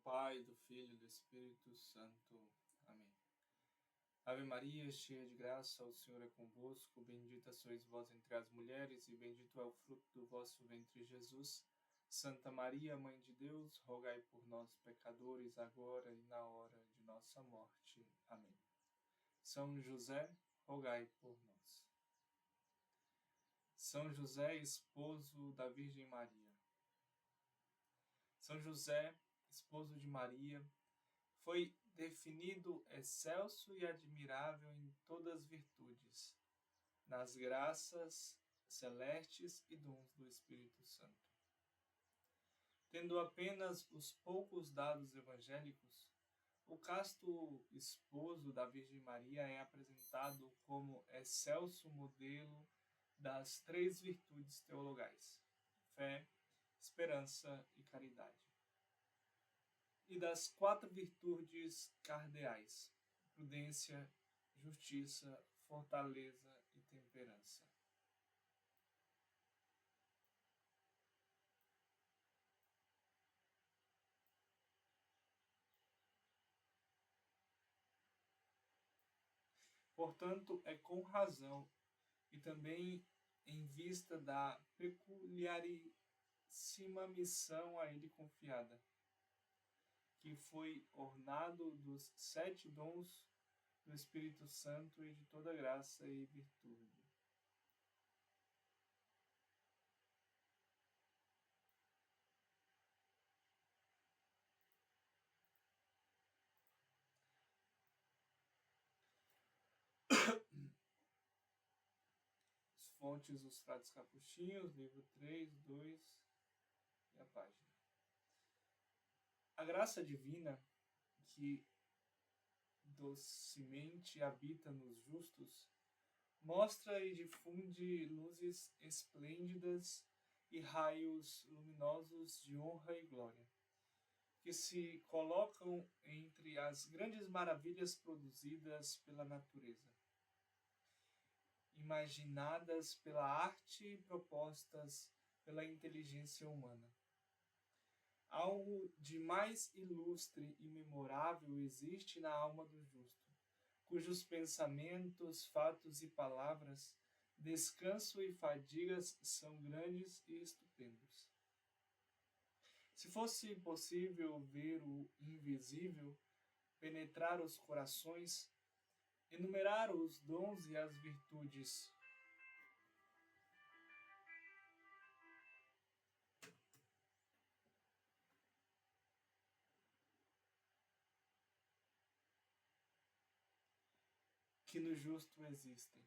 Pai, do Filho e do Espírito Santo. Amém. Ave Maria, cheia de graça, o Senhor é convosco. Bendita sois vós entre as mulheres, e bendito é o fruto do vosso ventre, Jesus. Santa Maria, Mãe de Deus, rogai por nós, pecadores, agora e na hora de nossa morte. Amém. São José, rogai por nós. São José, esposo da Virgem Maria. São José, esposo de Maria, foi definido excelso e admirável em todas as virtudes, nas graças celestes e dons do Espírito Santo. Tendo apenas os poucos dados evangélicos, o casto esposo da Virgem Maria é apresentado como excelso modelo das três virtudes teologais: fé, esperança e caridade. E das quatro virtudes cardeais: prudência, justiça, fortaleza e temperança. Portanto, é com razão e também em vista da peculiaríssima missão a ele confiada, que foi ornado dos 7 dons do Espírito Santo e de toda graça e virtude. As fontes dos Frates Capuchinhos, livro 3, 2 e a página. A graça divina que docemente habita nos justos mostra e difunde luzes esplêndidas e raios luminosos de honra e glória, que se colocam entre as grandes maravilhas produzidas pela natureza, imaginadas pela arte e propostas pela inteligência humana. Algo de mais ilustre e memorável existe na alma do justo, cujos pensamentos, fatos e palavras, descanso e fadigas são grandes e estupendos. Se fosse possível ver o invisível, penetrar os corações, enumerar os dons e as virtudes, que no justo existem,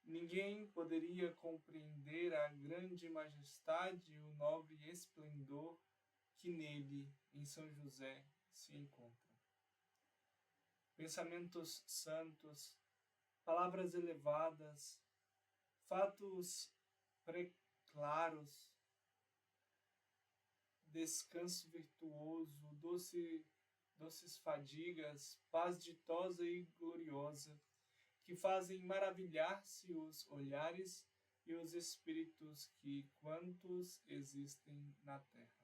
ninguém poderia compreender a grande majestade e o nobre esplendor que nele, em São José, se encontra. Pensamentos santos, palavras elevadas, fatos preclaros, descanso virtuoso, doces fadigas, paz ditosa e gloriosa, que fazem maravilhar-se os olhares e os espíritos que quantos existem na terra.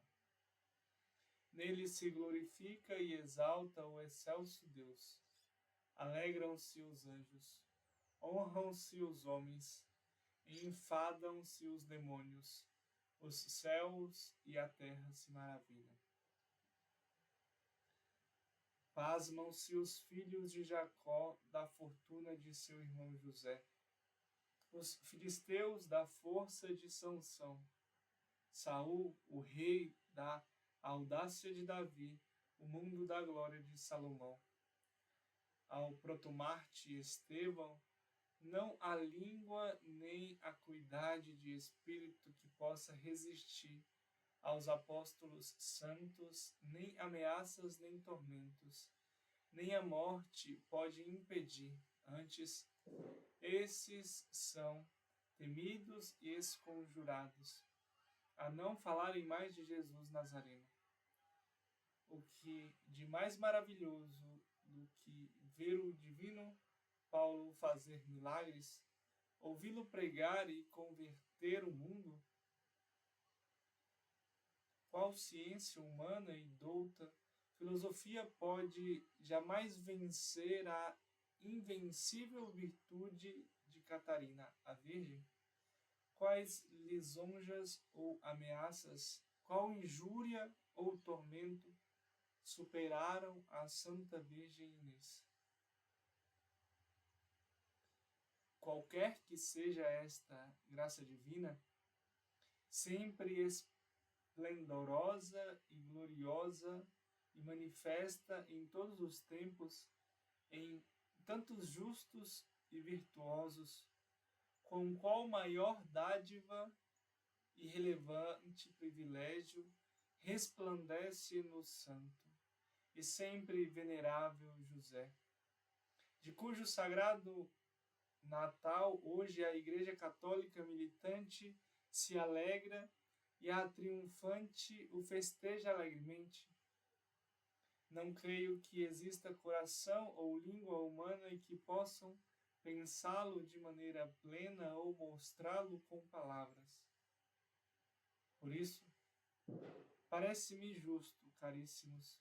Nele se glorifica e exalta o excelso Deus. Alegram-se os anjos, honram-se os homens, enfadam-se os demônios, os céus e a terra se maravilham. Pasmam-se os filhos de Jacó da fortuna de seu irmão José, os filisteus da força de Sansão, Saul, o rei, da audácia de Davi, o mundo da glória de Salomão. Ao protomarte Estevão, não há língua nem acuidade de espírito que possa resistir aos apóstolos santos, nem ameaças nem tormentos, nem a morte pode impedir. Antes, esses são temidos e esconjurados, a não falarem mais de Jesus Nazareno. O que de mais maravilhoso do que ver o divino Paulo fazer milagres, ouvi-lo pregar e converter o mundo? qual ciência humana e douta, filosofia pode jamais vencer a invencível virtude de Catarina, a Virgem? Quais lisonjas ou ameaças, qual injúria ou tormento superaram a Santa Virgem Inês? Qualquer que seja esta graça divina, sempre esplendorosa e gloriosa e manifesta em todos os tempos, em tantos justos e virtuosos, com qual maior dádiva e relevante privilégio resplandece no santo e sempre venerável José, de cujo sagrado Natal hoje a Igreja Católica militante se alegra e a triunfante o festeja alegremente. Não creio que exista coração ou língua humana e que possam pensá-lo de maneira plena ou mostrá-lo com palavras. Por isso, parece-me justo, caríssimos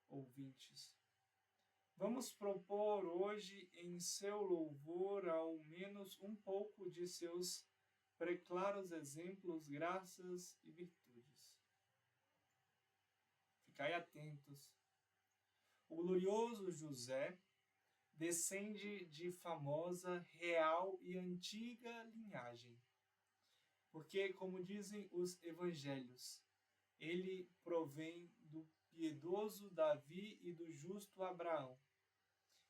ouvintes, vamos propor hoje em seu louvor ao menos um pouco de seus preclaros exemplos, graças e virtudes. Ficai atentos. O glorioso José descende de famosa, real e antiga linhagem, porque, como dizem os evangelhos, ele provém do piedoso Davi e do justo Abraão,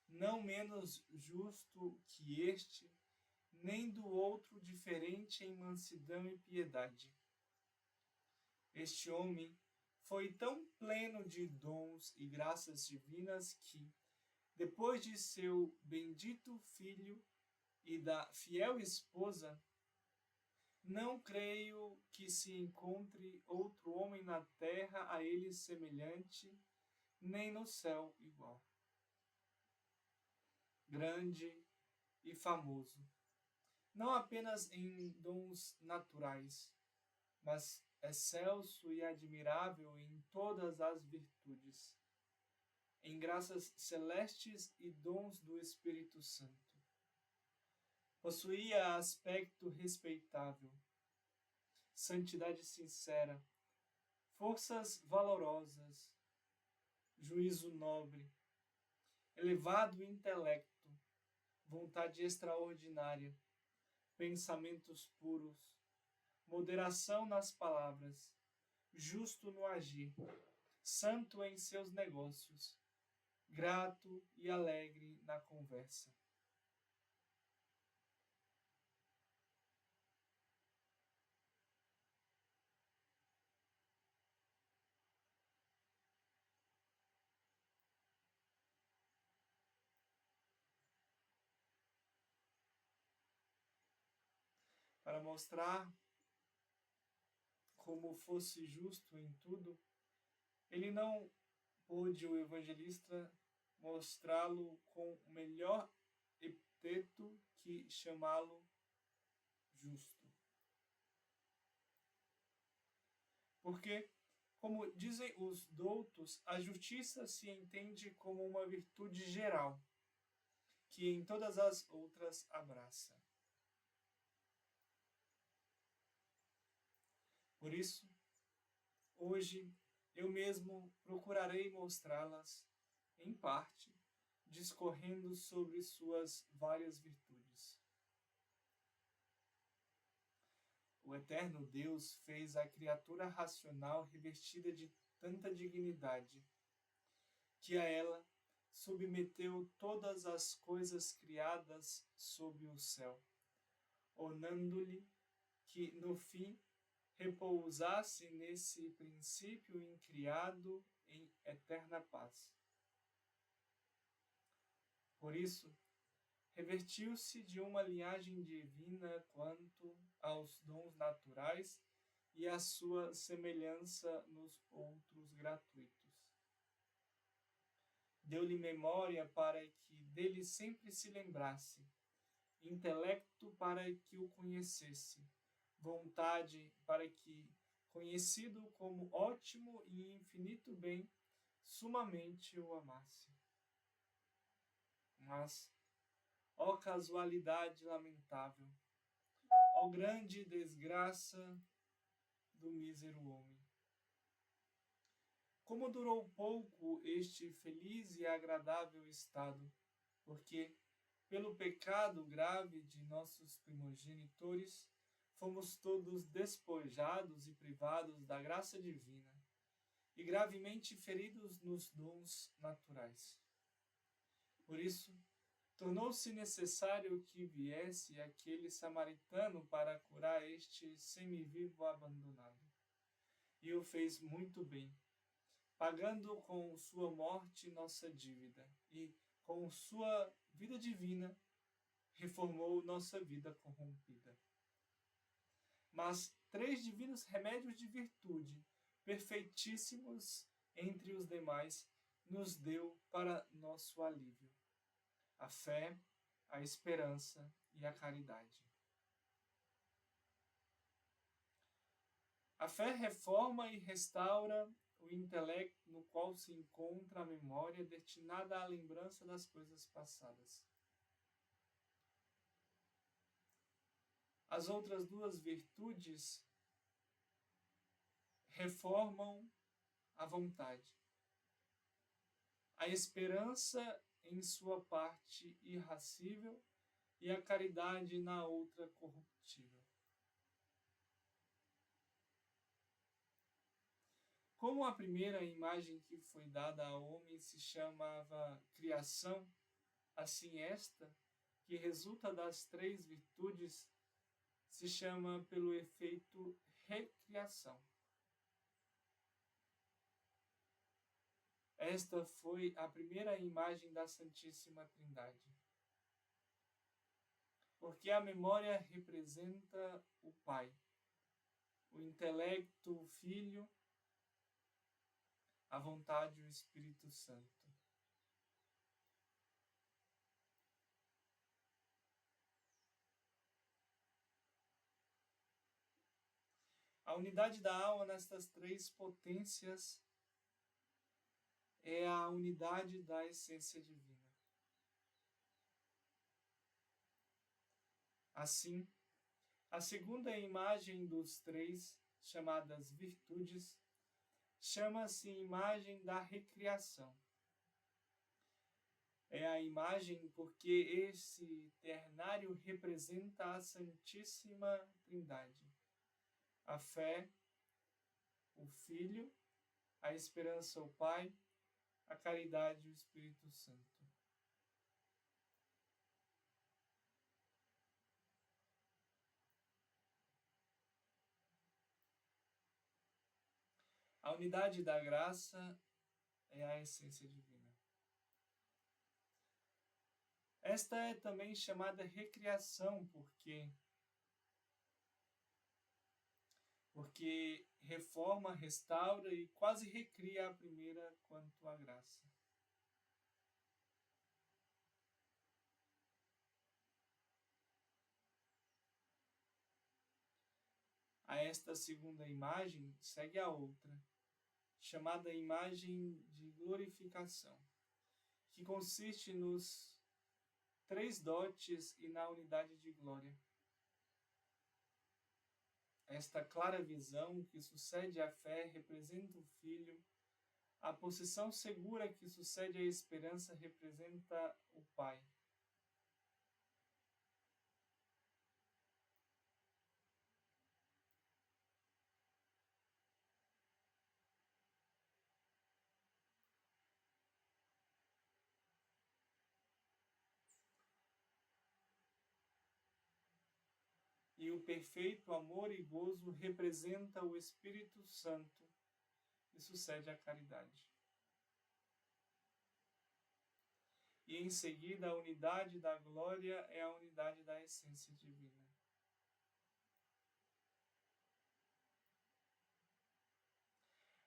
não menos justo que este, nem do outro diferente em mansidão e piedade. Este homem foi tão pleno de dons e graças divinas que, depois de seu bendito filho e da fiel esposa, não creio que se encontre outro homem na terra a ele semelhante, nem no céu igual. Grande e famoso, não apenas em dons naturais, mas excelso e admirável em todas as virtudes, em graças celestes e dons do Espírito Santo. Possuía aspecto respeitável, santidade sincera, forças valorosas, juízo nobre, elevado intelecto, vontade extraordinária, pensamentos puros, moderação nas palavras, justo no agir, santo em seus negócios, grato e alegre na conversa. Para mostrar como fosse justo em tudo, ele não pôde, o evangelista, mostrá-lo com o melhor epíteto que chamá-lo justo. Porque, como dizem os doutos, a justiça se entende como uma virtude geral, que em todas as outras abraça. Por isso, hoje eu mesmo procurarei mostrá-las, em parte, discorrendo sobre suas várias virtudes. O eterno Deus fez a criatura racional revestida de tanta dignidade, que a ela submeteu todas as coisas criadas sob o céu, ornando-lhe que, no fim, repousasse nesse princípio incriado em eterna paz. Por isso, revestiu-se de uma linhagem divina quanto aos dons naturais e à sua semelhança nos outros gratuitos. Deu-lhe memória para que dele sempre se lembrasse, intelecto para que o conhecesse, vontade para que conhecido como ótimo e infinito bem, sumamente o amasse. Mas, ó casualidade lamentável, ó grande desgraça do mísero homem! Como durou pouco este feliz e agradável estado, porque, pelo pecado grave de nossos primogenitores, fomos todos despojados e privados da graça divina, e gravemente feridos nos dons naturais. Por isso, tornou-se necessário que viesse aquele samaritano para curar este semivivo abandonado. E o fez muito bem, pagando com sua morte nossa dívida, e com sua vida divina reformou nossa vida corrompida. Mas 3 divinos remédios de virtude, perfeitíssimos entre os demais, nos deu para nosso alívio: a fé, a esperança e a caridade. A fé reforma e restaura o intelecto, no qual se encontra a memória destinada à lembrança das coisas passadas. As outras 2 virtudes reformam a vontade. A esperança em sua parte irracível e a caridade na outra corruptível. Como a primeira imagem que foi dada ao homem se chamava criação, assim esta, que resulta das 3 virtudes, se chama pelo efeito recriação. Esta foi a primeira imagem da Santíssima Trindade. Porque a memória representa o Pai, o intelecto o Filho, a vontade o Espírito Santo. A unidade da alma nestas 3 potências é a unidade da essência divina. Assim, a segunda imagem dos 3, chamadas virtudes, chama-se imagem da recriação. É a imagem porque esse ternário representa a Santíssima Trindade: a fé, o Filho, a esperança, o Pai, a caridade e o Espírito Santo. A unidade da graça é a essência divina. Esta é também chamada recriação porque reforma, restaura e quase recria a primeira quanto à graça. A esta segunda imagem segue a outra, chamada imagem de glorificação, que consiste nos 3 dotes e na unidade de glória. Esta clara visão que sucede à fé representa o Filho, a possessão segura que sucede à esperança representa o Pai. E o perfeito amor e gozo representa o Espírito Santo e sucede à caridade. E em seguida a unidade da glória é a unidade da essência divina.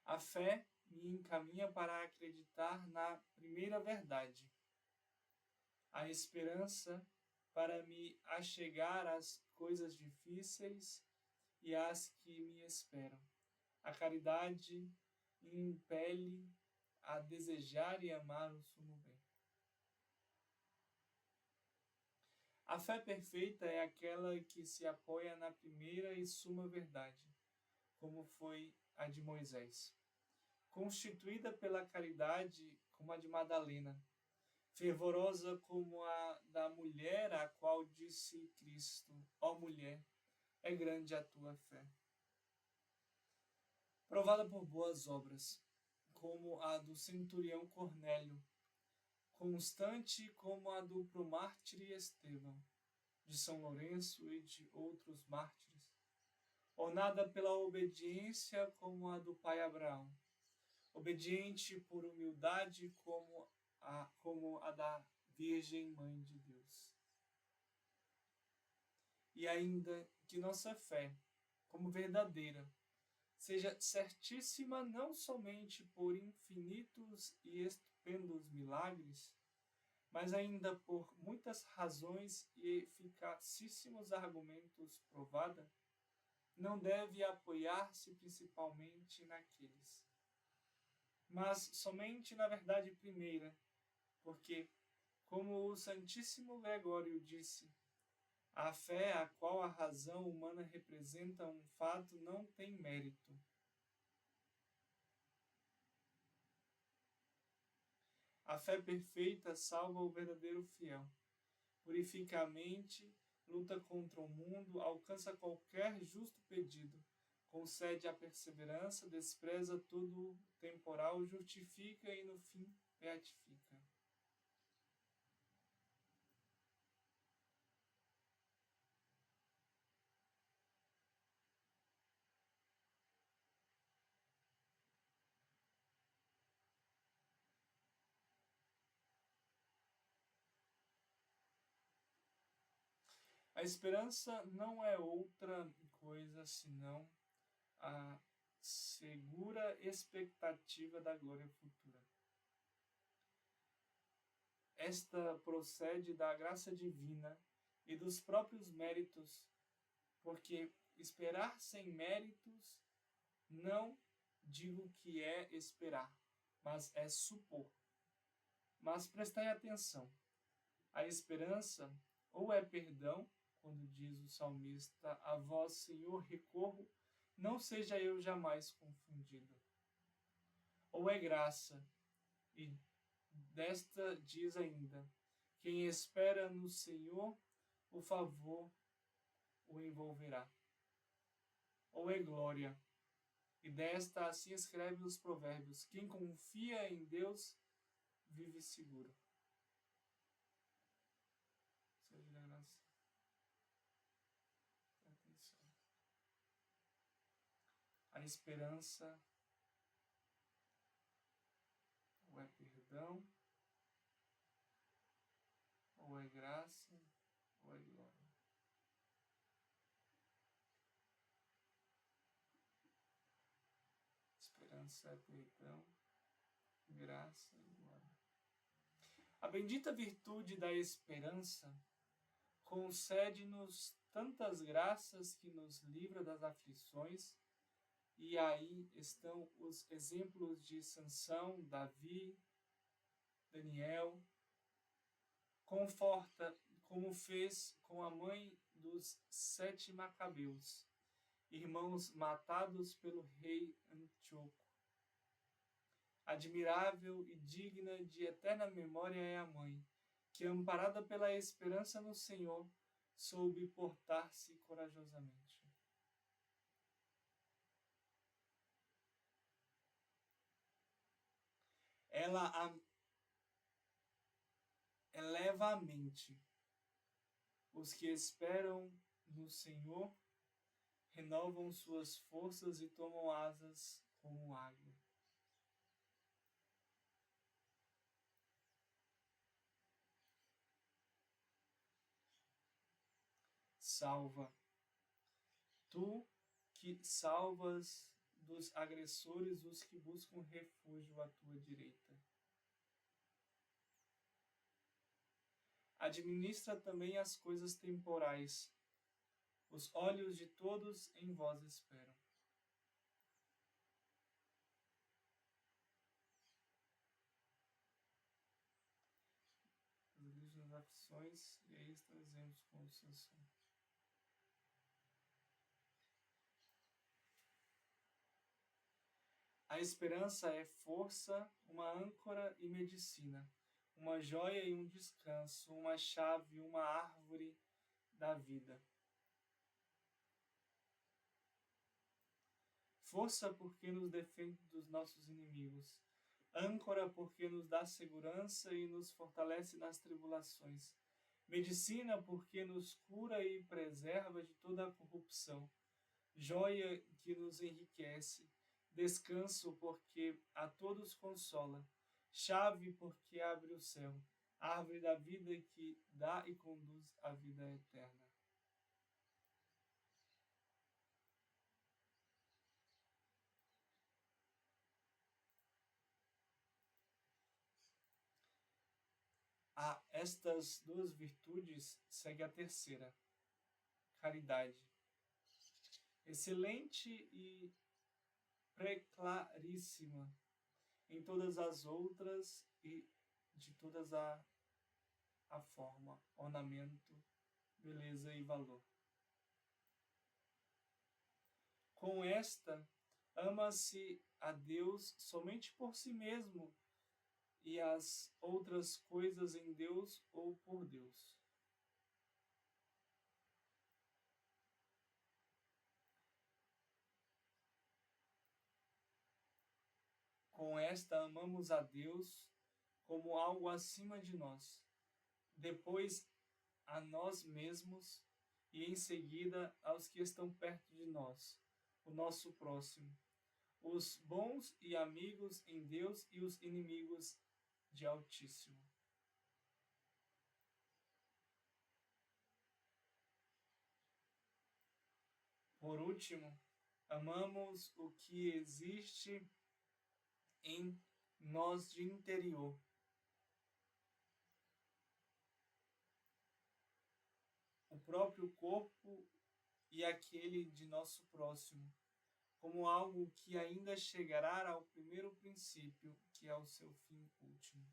A fé me encaminha para acreditar na primeira verdade. A esperança para me achegar às coisas difíceis e às que me esperam. A caridade impele a desejar e amar o sumo bem. A fé perfeita é aquela que se apoia na primeira e suma verdade, como foi a de Moisés, constituída pela caridade como a de Madalena, fervorosa como a da mulher a qual disse Cristo: ó mulher, é grande a tua fé. Provada por boas obras, como a do centurião Cornélio, constante como a do promártire Estevão, de São Lourenço e de outros mártires, ornada pela obediência como a do pai Abraão, obediente por humildade como a da Virgem Mãe de Deus. E ainda que nossa fé, como verdadeira, seja certíssima não somente por infinitos e estupendos milagres, mas ainda por muitas razões e eficacíssimos argumentos provada, não deve apoiar-se principalmente naqueles, mas somente na verdade primeira, porque, como o Santíssimo Gregório disse, a fé a qual a razão humana representa um fato não tem mérito. A fé perfeita salva o verdadeiro fiel, purifica a mente, luta contra o mundo, alcança qualquer justo pedido, concede a perseverança, despreza todo temporal, justifica e no fim beatifica. A esperança não é outra coisa senão a segura expectativa da glória futura. Esta procede da graça divina e dos próprios méritos, porque esperar sem méritos não digo que é esperar, mas é supor. Mas prestai atenção, a esperança ou é perdão, quando diz o salmista, a vós, Senhor, recorro, não seja eu jamais confundido. Ou é graça, e desta diz ainda, quem espera no Senhor, o favor o envolverá. Ou é glória, e desta assim escreve os provérbios, quem confia em Deus vive seguro. Seja da graça. Atenção. A esperança ou é perdão, ou é graça, ou é glória. Esperança é perdão, graça e glória. A bendita virtude da esperança concede-nos tantas graças que nos livra das aflições, e aí estão os exemplos de Sansão, Davi, Daniel. Conforta, como fez com a mãe dos 7 macabeus, irmãos matados pelo rei Antíoco. Admirável e digna de eterna memória é a mãe, que, amparada pela esperança no Senhor, soube portar-se corajosamente. Ela eleva a mente. Os que esperam no Senhor renovam suas forças e tomam asas como águia. Salva. Tu que salvas dos agressores os que buscam refúgio à tua direita. Administra também as coisas temporais. Os olhos de todos em vós esperam. nas aflições, e aí trazemos com Sansão. A esperança é força, uma âncora e medicina, uma joia e um descanso, uma chave, uma árvore da vida. Força porque nos defende dos nossos inimigos, âncora porque nos dá segurança e nos fortalece nas tribulações, medicina porque nos cura e preserva de toda a corrupção, joia que nos enriquece, descanso porque a todos consola, chave porque abre o céu, árvore da vida que dá e conduz à vida eterna. A estas duas virtudes segue a terceira, caridade. Excelente e preclaríssima em todas as outras e de todas a forma, ornamento, beleza e valor. Com esta, ama-se a Deus somente por si mesmo e as outras coisas em Deus ou por Deus. Com esta, amamos a Deus como algo acima de nós, depois a nós mesmos e em seguida aos que estão perto de nós, o nosso próximo, os bons e amigos em Deus e os inimigos de Altíssimo. Por último, amamos o que existe em nós de interior, o próprio corpo e aquele de nosso próximo, como algo que ainda chegará ao primeiro princípio, que é o seu fim último.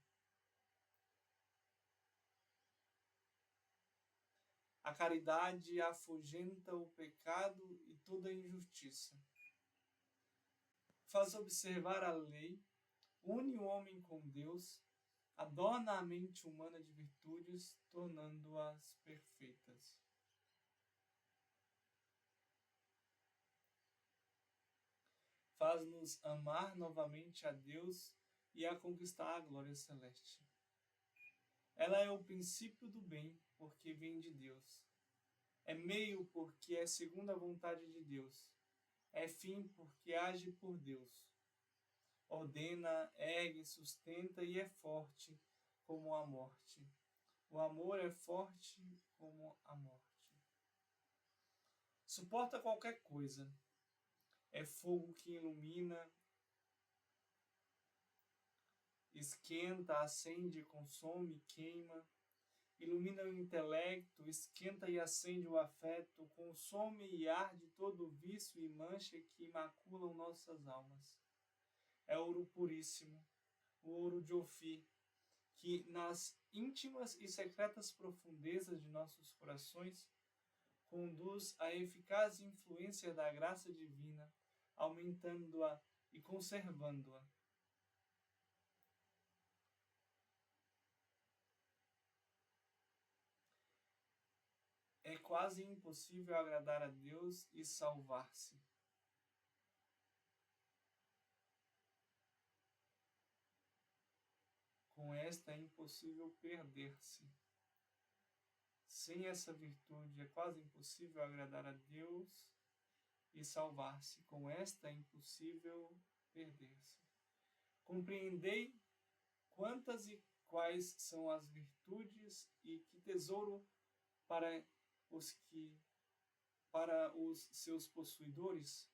A caridade afugenta o pecado e toda injustiça. Faz observar a lei, une o homem com Deus, adorna a mente humana de virtudes, tornando-as perfeitas. Faz-nos amar novamente a Deus e a conquistar a glória celeste. Ela é o princípio do bem, porque vem de Deus. É meio, porque é segundo a vontade de Deus. É fim, porque age por Deus. Ordena, ergue, sustenta e é forte como a morte. O amor é forte como a morte. Suporta qualquer coisa. É fogo que ilumina, esquenta, acende, consome, queima, ilumina o intelecto, esquenta e acende o afeto, consome e arde todo o vício e mancha que maculam nossas almas. É ouro puríssimo, o ouro de Ofir, que nas íntimas e secretas profundezas de nossos corações conduz à eficaz influência da graça divina, aumentando-a e conservando-a. É quase impossível agradar a Deus e salvar-se. Com esta é impossível perder-se. Sem essa virtude é quase impossível agradar a Deus e salvar-se. Com esta é impossível perder-se. Compreendei quantas e quais são as virtudes e que tesouro para os seus possuidores.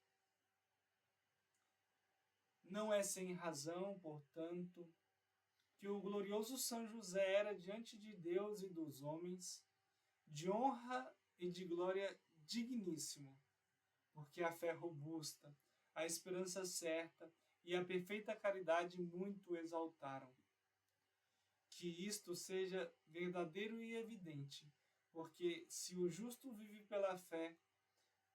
Não é sem razão, portanto, que o glorioso São José era diante de Deus e dos homens de honra e de glória digníssimo, porque a fé robusta, a esperança certa e a perfeita caridade muito exaltaram. que isto seja verdadeiro e evidente, porque se o justo vive pela fé,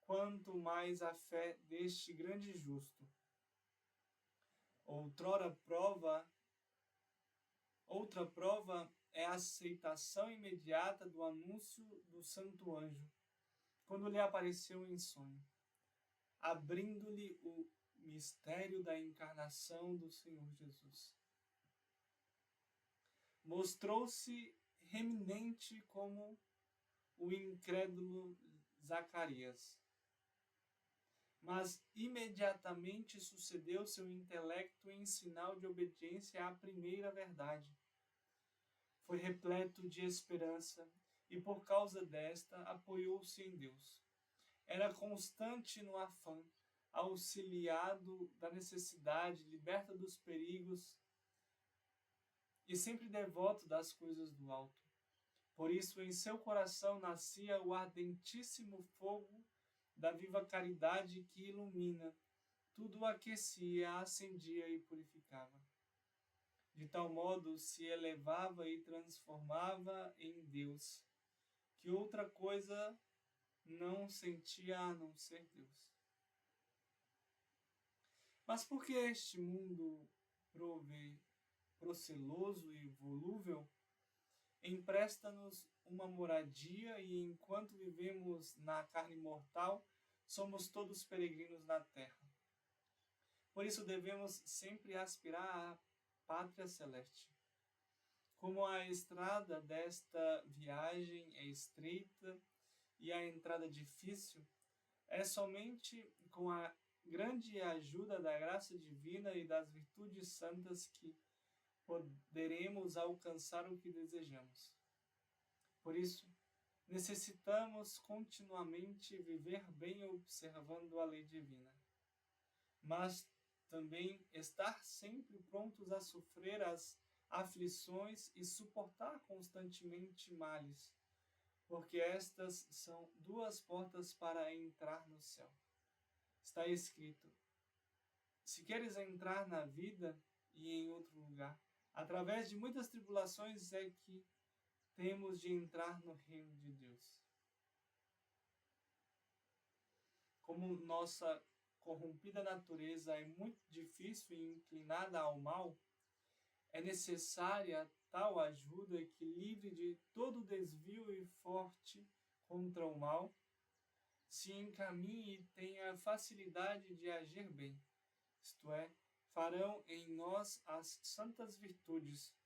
quanto mais a fé deste grande justo. Outra prova é a aceitação imediata do anúncio do santo anjo, quando lhe apareceu em sonho, abrindo-lhe o mistério da encarnação do Senhor Jesus. Mostrou-se reminente como o incrédulo Zacarias, mas imediatamente sucedeu seu intelecto em sinal de obediência à primeira verdade. Foi repleto de esperança e, por causa desta, apoiou-se em Deus. Era constante no afã, auxiliado da necessidade, liberta dos perigos e sempre devoto das coisas do alto. Por isso, em seu coração nascia o ardentíssimo fogo da viva caridade que ilumina, tudo aquecia, acendia e purificava. De tal modo se elevava e transformava em Deus, que outra coisa não sentia a não ser Deus. Mas por que este mundo proceloso e volúvel empresta-nos uma moradia e, enquanto vivemos na carne mortal, somos todos peregrinos na terra. Por isso devemos sempre aspirar à pátria celeste. Como a estrada desta viagem é estreita e a entrada difícil, é somente com a grande ajuda da graça divina e das virtudes santas que poderemos alcançar o que desejamos. Por isso, necessitamos continuamente viver bem observando a lei divina, mas também estar sempre prontos a sofrer as aflições e suportar constantemente males, porque estas são duas portas para entrar no céu. Está escrito: se queres entrar na vida e em outro lugar, através de muitas tribulações é que temos de entrar no reino de Deus. Como nossa corrompida natureza é muito difícil e inclinada ao mal, é necessária tal ajuda que, livre de todo desvio e forte contra o mal, se encaminhe e tenha facilidade de agir bem, isto é, farão em nós as santas virtudes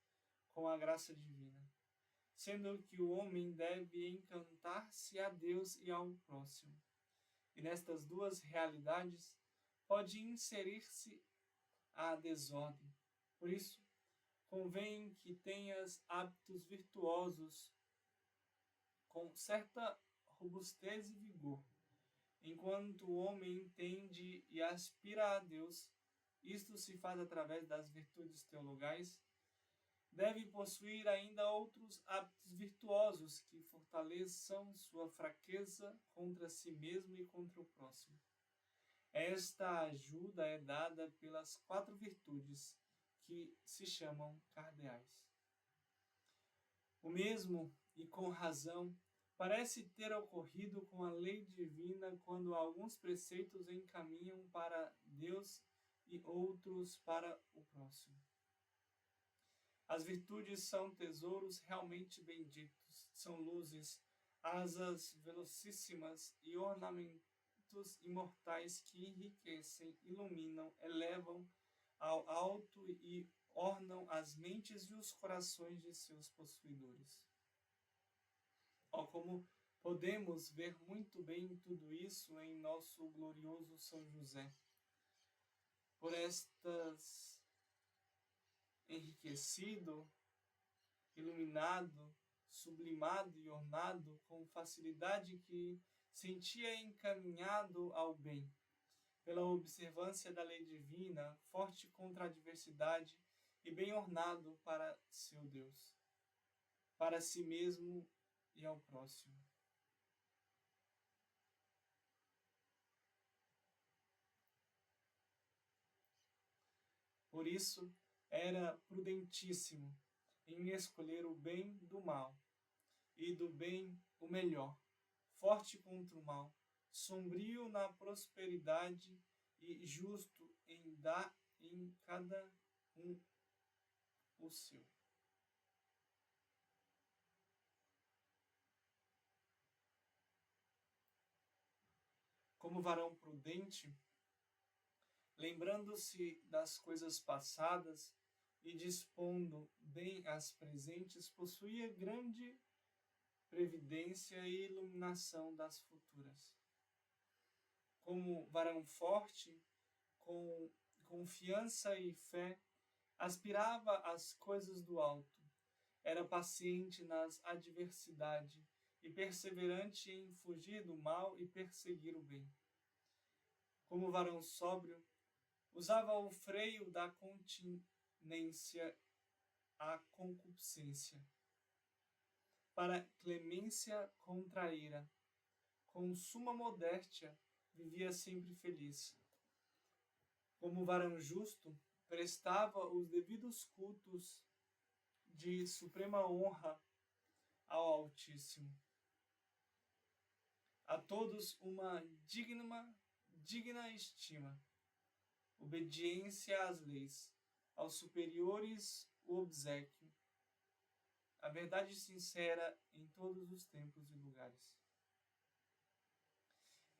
com a graça divina, sendo que o homem deve encantar-se a Deus e ao próximo. E nestas duas realidades pode inserir-se a desordem. Por isso, convém que tenhas hábitos virtuosos com certa robustez e vigor. Enquanto o homem entende e aspira a Deus, isto se faz através das virtudes teologais, deve possuir ainda outros hábitos virtuosos que fortaleçam sua fraqueza contra si mesmo e contra o próximo. Esta ajuda é dada pelas 4 virtudes, que se chamam cardeais. O mesmo, e com razão, parece ter ocorrido com a lei divina quando alguns preceitos encaminham para Deus e outros para o próximo. As virtudes são tesouros realmente benditos, são luzes, asas velocíssimas e ornamentos imortais que enriquecem, iluminam, elevam ao alto e ornam as mentes e os corações de seus possuidores. Como podemos ver muito bem tudo isso em nosso glorioso São José. Por estas enriquecido, iluminado, sublimado e ornado com facilidade que sentia encaminhado ao bem, pela observância da lei divina, forte contra a adversidade e bem ornado para seu Deus, para si mesmo e ao próximo. Por isso, era prudentíssimo em escolher o bem do mal, e do bem o melhor, forte contra o mal, sombrio na prosperidade e justo em dar em cada um o seu. Como varão prudente, lembrando-se das coisas passadas e dispondo bem as presentes, possuía grande previdência e iluminação das futuras. Como varão forte, com confiança e fé, aspirava às coisas do alto, era paciente nas adversidades e perseverante em fugir do mal e perseguir o bem. Como varão sóbrio, usava o freio da continência à concupiscência, para clemência contra a ira. Com suma modéstia, vivia sempre feliz. Como varão justo, prestava os devidos cultos de suprema honra ao Altíssimo. A todos uma digna estima, obediência às leis, aos superiores o obséquio, a verdade sincera em todos os tempos e lugares.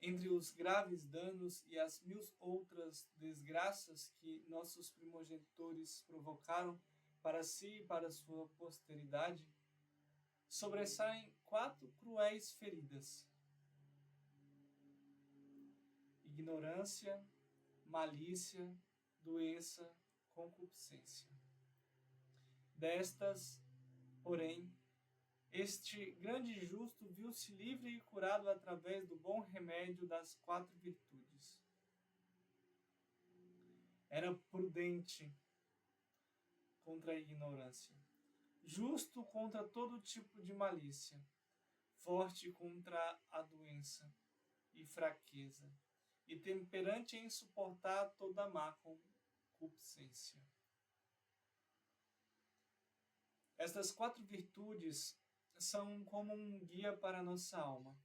Entre os graves danos e as 1000 outras desgraças que nossos primogenitores provocaram para si e para sua posteridade, sobressaem 4 cruéis feridas: ignorância, malícia, doença, concupiscência. Destas, porém, este grande justo viu-se livre e curado através do bom remédio das 4 virtudes. Era prudente contra a ignorância, justo contra todo tipo de malícia, forte contra a doença e fraqueza, e temperante em suportar toda má concupiscência. Estas 4 virtudes são como um guia para a nossa alma,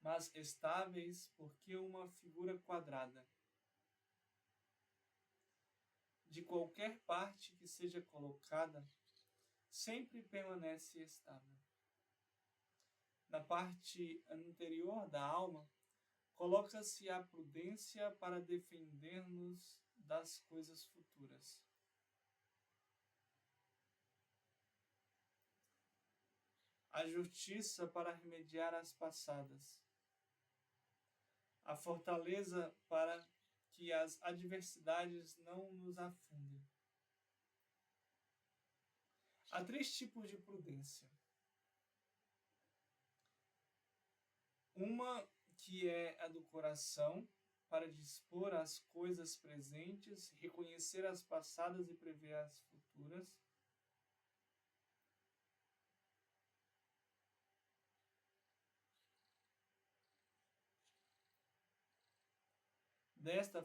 mas estáveis porque uma figura quadrada, de qualquer parte que seja colocada, sempre permanece estável. Na parte anterior da alma, coloca-se a prudência para defender-nos das coisas futuras. A justiça para remediar as passadas. A fortaleza para que as adversidades não nos afundem. Há 3 tipos de prudência. Uma que é a do coração, para dispor as coisas presentes, reconhecer as passadas e prever as futuras. Desta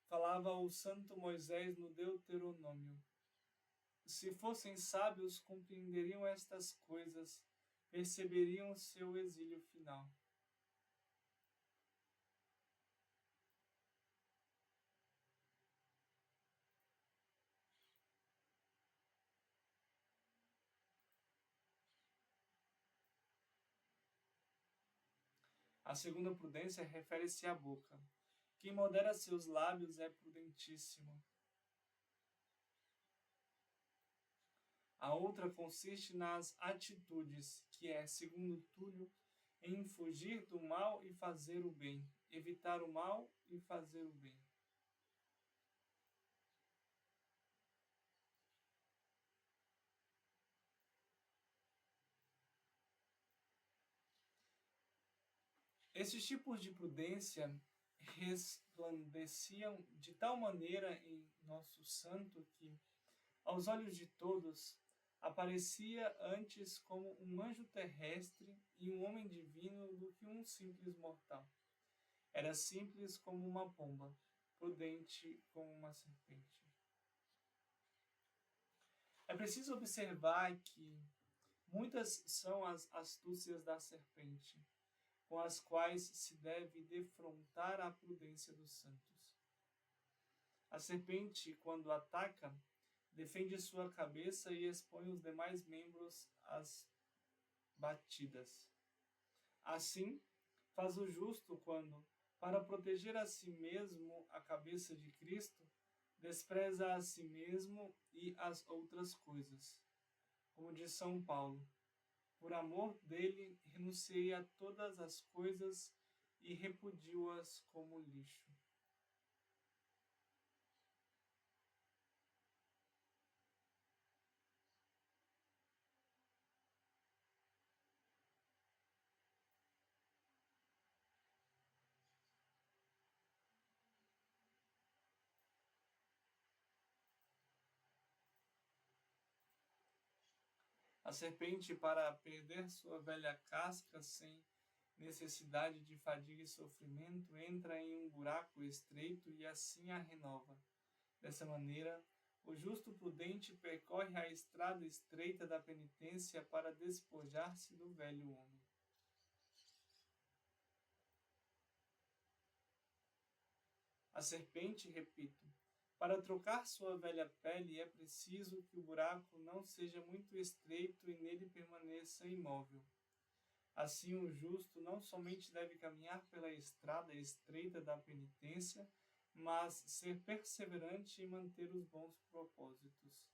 falava o santo Moisés no Deuteronômio. Se fossem sábios, compreenderiam estas coisas, perceberiam seu exílio final. A segunda prudência refere-se à boca. Quem modera seus lábios é prudentíssimo. A outra consiste nas atitudes, que é, segundo Túlio, em fugir do mal e fazer o bem, evitar o mal e fazer o bem. Esses tipos de prudência resplandeciam de tal maneira em nosso santo que, aos olhos de todos, aparecia antes como um anjo terrestre e um homem divino do que um simples mortal. Era simples como uma pomba, prudente como uma serpente. É preciso observar que muitas são as astúcias da serpente, com as quais se deve defrontar a prudência dos santos. A serpente, quando ataca, defende sua cabeça e expõe os demais membros às batidas. Assim, faz o justo quando, para proteger a si mesmo a cabeça de Cristo, despreza a si mesmo e as outras coisas. Como diz São Paulo, por amor dele renunciei a todas as coisas e repudio-as como lixo. A serpente, para perder sua velha casca sem necessidade de fadiga e sofrimento, entra em um buraco estreito e assim a renova. Dessa maneira, o justo prudente percorre a estrada estreita da penitência para despojar-se do velho homem. A serpente, repito, para trocar sua velha pele é preciso que o buraco não seja muito estreito e nele permaneça imóvel. Assim, o justo não somente deve caminhar pela estrada estreita da penitência, mas ser perseverante e manter os bons propósitos.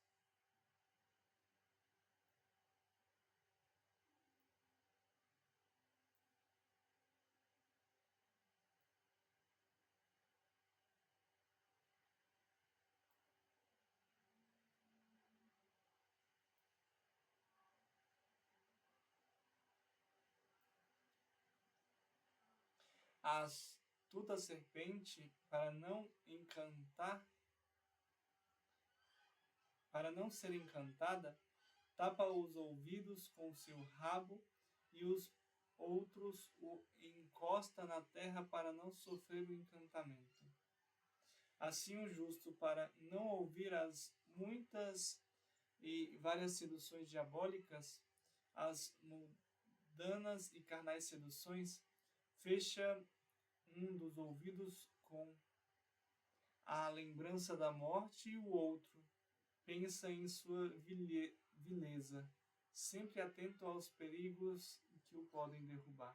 A astuta serpente, para não ser encantada, tapa os ouvidos com seu rabo e os outros o encosta na terra para não sofrer o encantamento. Assim o justo, para não ouvir as muitas e várias seduções diabólicas, as mundanas e carnais seduções, fecha um dos ouvidos com a lembrança da morte e o outro pensa em sua vileza, sempre atento aos perigos que o podem derrubar.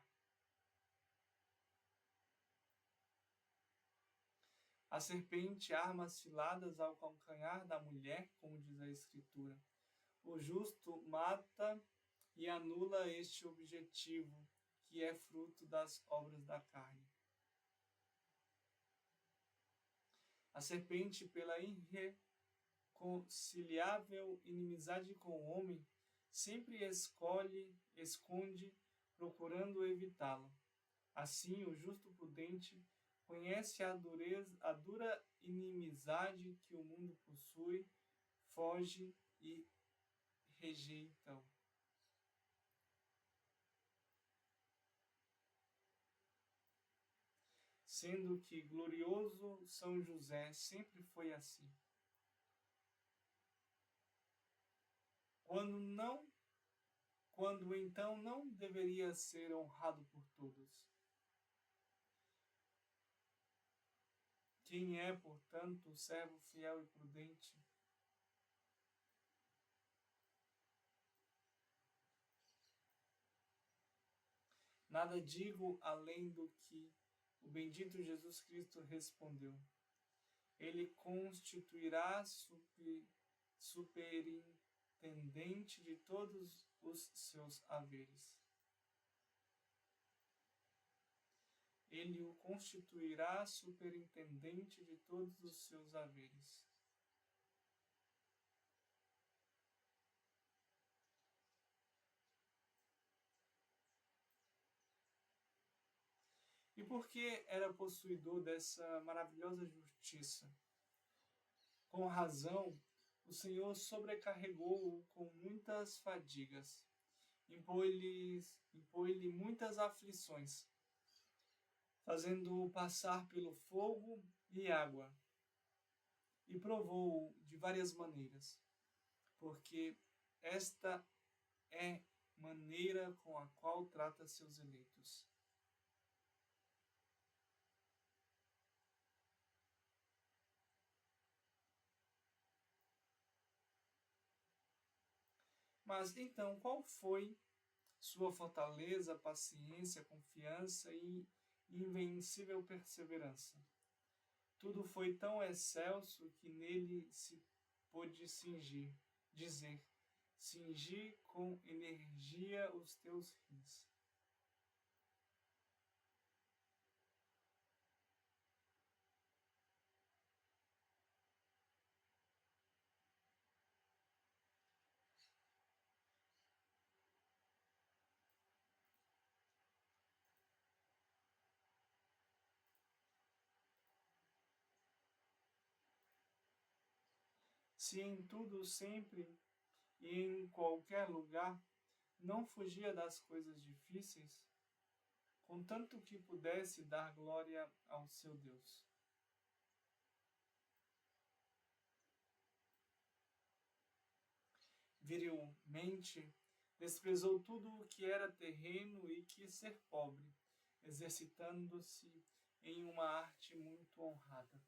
A serpente arma as ciladas ao calcanhar da mulher, como diz a Escritura. O justo mata e anula este objetivo, que é fruto das obras da carne. A serpente, pela irreconciliável inimizade com o homem, sempre esconde, procurando evitá-lo. Assim, o justo prudente conhece a dura inimizade que o mundo possui, foge e rejeita-o. Sendo que glorioso São José sempre foi assim. Quando então não deveria ser honrado por todos. Quem é, portanto, o servo fiel e prudente? Nada digo além do que o bendito Jesus Cristo respondeu. Ele constituirá superintendente de todos os seus haveres. Ele o constituirá superintendente de todos os seus haveres. E por que era possuidor dessa maravilhosa justiça? Com razão, o Senhor sobrecarregou-o com muitas fadigas, impôs-lhe muitas aflições, fazendo-o passar pelo fogo e água, e provou-o de várias maneiras. porque esta é maneira com a qual trata seus eleitos. Mas então, qual foi sua fortaleza, paciência, confiança e invencível perseverança? Tudo foi tão excelso que nele se pôde dizer, cingir com energia os teus rins. Se em tudo, sempre e em qualquer lugar não fugia das coisas difíceis, contanto que pudesse dar glória ao seu Deus. Virilmente, desprezou tudo o que era terreno e quis ser pobre, exercitando-se em uma arte muito honrada.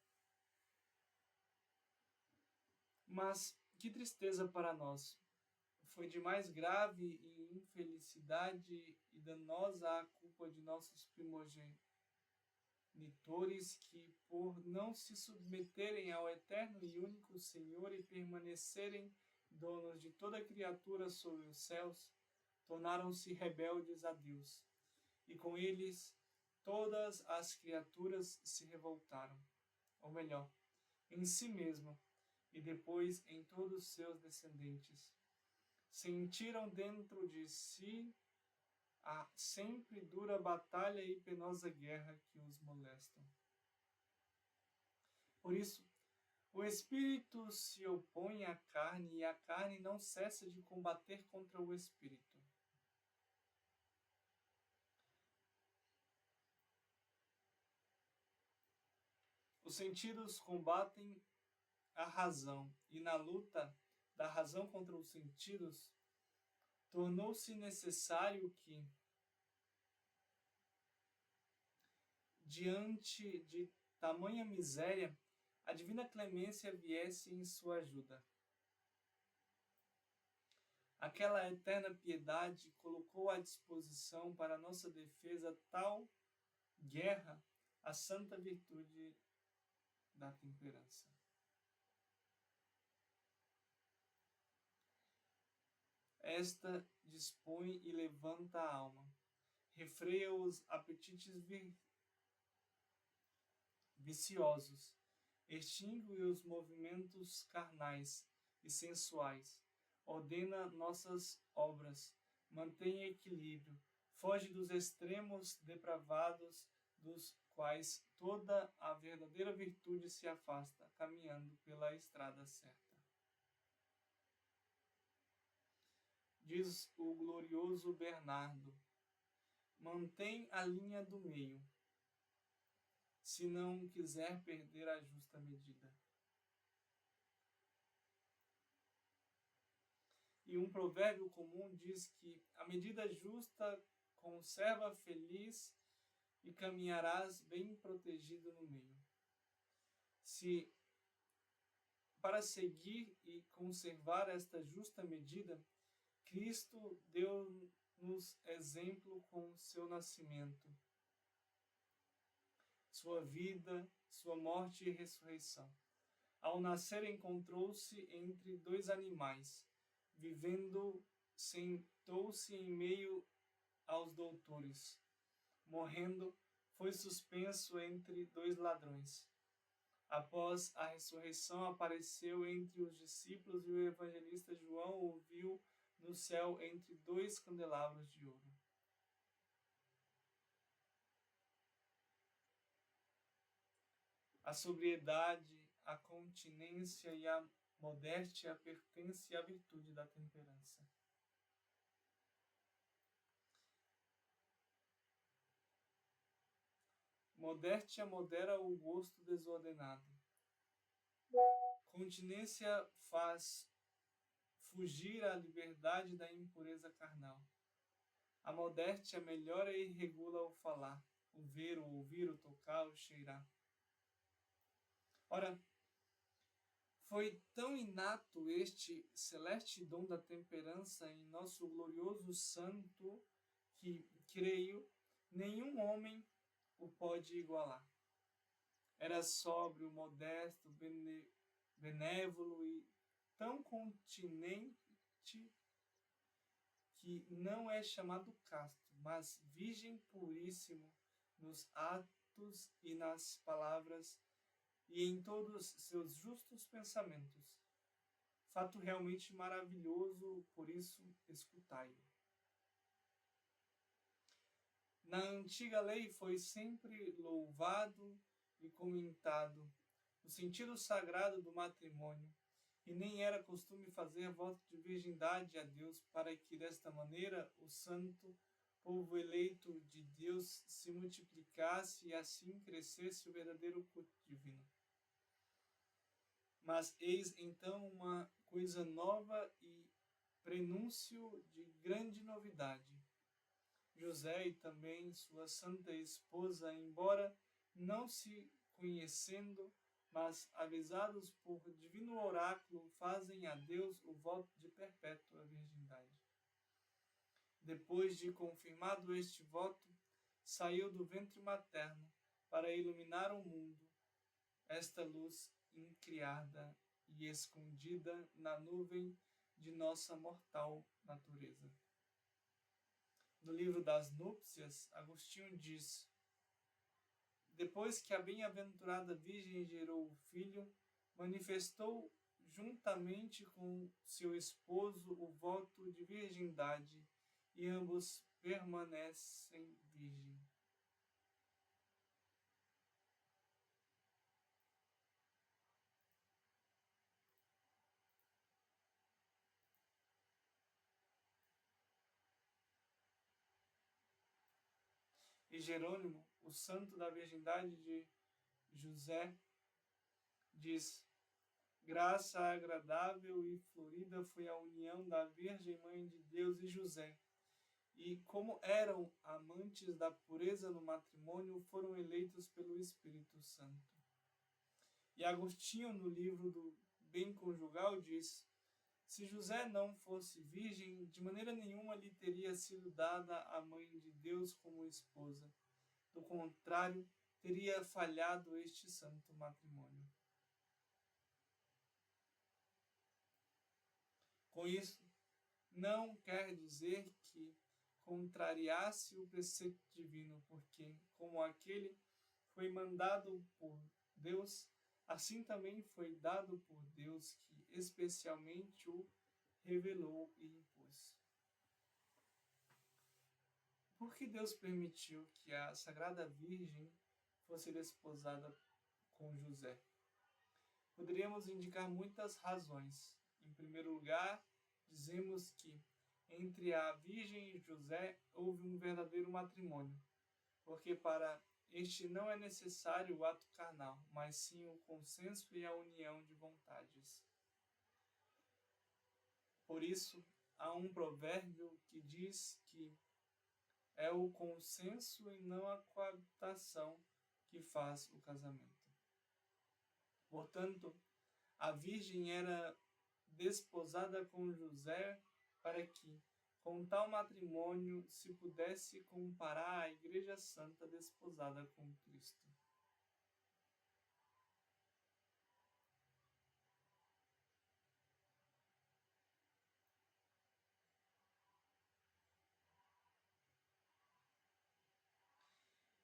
Mas que tristeza para nós! Foi de mais grave e infelicidade e danosa a culpa de nossos primogenitores que, por não se submeterem ao eterno e único Senhor e permanecerem donos de toda criatura sobre os céus, tornaram-se rebeldes a Deus, e com eles todas as criaturas se revoltaram, ou melhor, em si mesmo, e depois em todos seus descendentes. Sentiram dentro de si a sempre dura batalha e penosa guerra que os molestam. Por isso, o espírito se opõe à carne e a carne não cessa de combater contra o espírito. Os sentidos combatem a razão, e na luta da razão contra os sentidos, tornou-se necessário que, diante de tamanha miséria, a divina clemência viesse em sua ajuda. Aquela eterna piedade colocou à disposição para nossa defesa tal guerra, a santa virtude da temperança. Esta dispõe e levanta a alma, refreia os apetites viciosos, extingue os movimentos carnais e sensuais, ordena nossas obras, mantém equilíbrio, foge dos extremos depravados dos quais toda a verdadeira virtude se afasta, caminhando pela estrada certa. Diz o glorioso Bernardo, mantém a linha do meio, se não quiser perder a justa medida. E um provérbio comum diz que a medida justa conserva feliz e caminharás bem protegido no meio. Se para seguir e conservar esta justa medida, Cristo deu-nos exemplo com seu nascimento, sua vida, sua morte e ressurreição. Ao nascer encontrou-se entre dois animais, vivendo sentou-se em meio aos doutores. Morrendo, foi suspenso entre dois ladrões. Após a ressurreição, apareceu entre os discípulos e o evangelista João o viu no céu entre dois candelabros de ouro. A sobriedade, a continência e a modéstia pertencem à virtude da temperança. Modéstia modera o gosto desordenado. Continência fugir à liberdade da impureza carnal. A modéstia melhora e regula o falar, o ver, o ouvir, o tocar, o cheirar. Ora, foi tão inato este celeste dom da temperança em nosso glorioso santo que, creio, nenhum homem o pode igualar. Era sóbrio, modesto, benévolo e tão continente que não é chamado casto, mas virgem puríssimo nos atos e nas palavras e em todos seus justos pensamentos. Fato realmente maravilhoso, por isso escutai-o. Na antiga lei foi sempre louvado e comentado o sentido sagrado do matrimônio, e nem era costume fazer voto de virgindade a Deus, para que desta maneira o santo povo eleito de Deus se multiplicasse e assim crescesse o verdadeiro culto divino. Mas eis então uma coisa nova e prenúncio de grande novidade. José e também sua santa esposa, embora não se conhecendo, mas avisados por divino oráculo, fazem a Deus o voto de perpétua virgindade. Depois de confirmado este voto, saiu do ventre materno para iluminar o mundo, esta luz incriada e escondida na nuvem de nossa mortal natureza. No livro das Núpcias, Agostinho diz: depois que a bem-aventurada Virgem gerou o filho, manifestou juntamente com seu esposo o voto de virgindade, e ambos permanecem virgens. E Jerônimo, o santo da virgindade de José, diz: graça agradável e florida foi a união da Virgem Mãe de Deus e José. E como eram amantes da pureza no matrimônio, foram eleitos pelo Espírito Santo. E Agostinho, no livro do Bem Conjugal, diz: se José não fosse virgem, de maneira nenhuma lhe teria sido dada a Mãe de Deus como esposa. Do contrário, teria falhado este santo matrimônio. Com isso, não quer dizer que contrariasse o preceito divino, porque, como aquele foi mandado por Deus, assim também foi dado por Deus, que especialmente o revelou e impôs. Por que Deus permitiu que a Sagrada Virgem fosse desposada com José? Poderíamos indicar muitas razões. Em primeiro lugar, dizemos que entre a Virgem e José houve um verdadeiro matrimônio, porque para este não é necessário o ato carnal, mas sim o consenso e a união de vontades. Por isso, há um provérbio que diz que é o consenso e não a coabitação que faz o casamento. Portanto, a Virgem era desposada com José para que, com tal matrimônio, se pudesse comparar a Igreja Santa desposada com Cristo.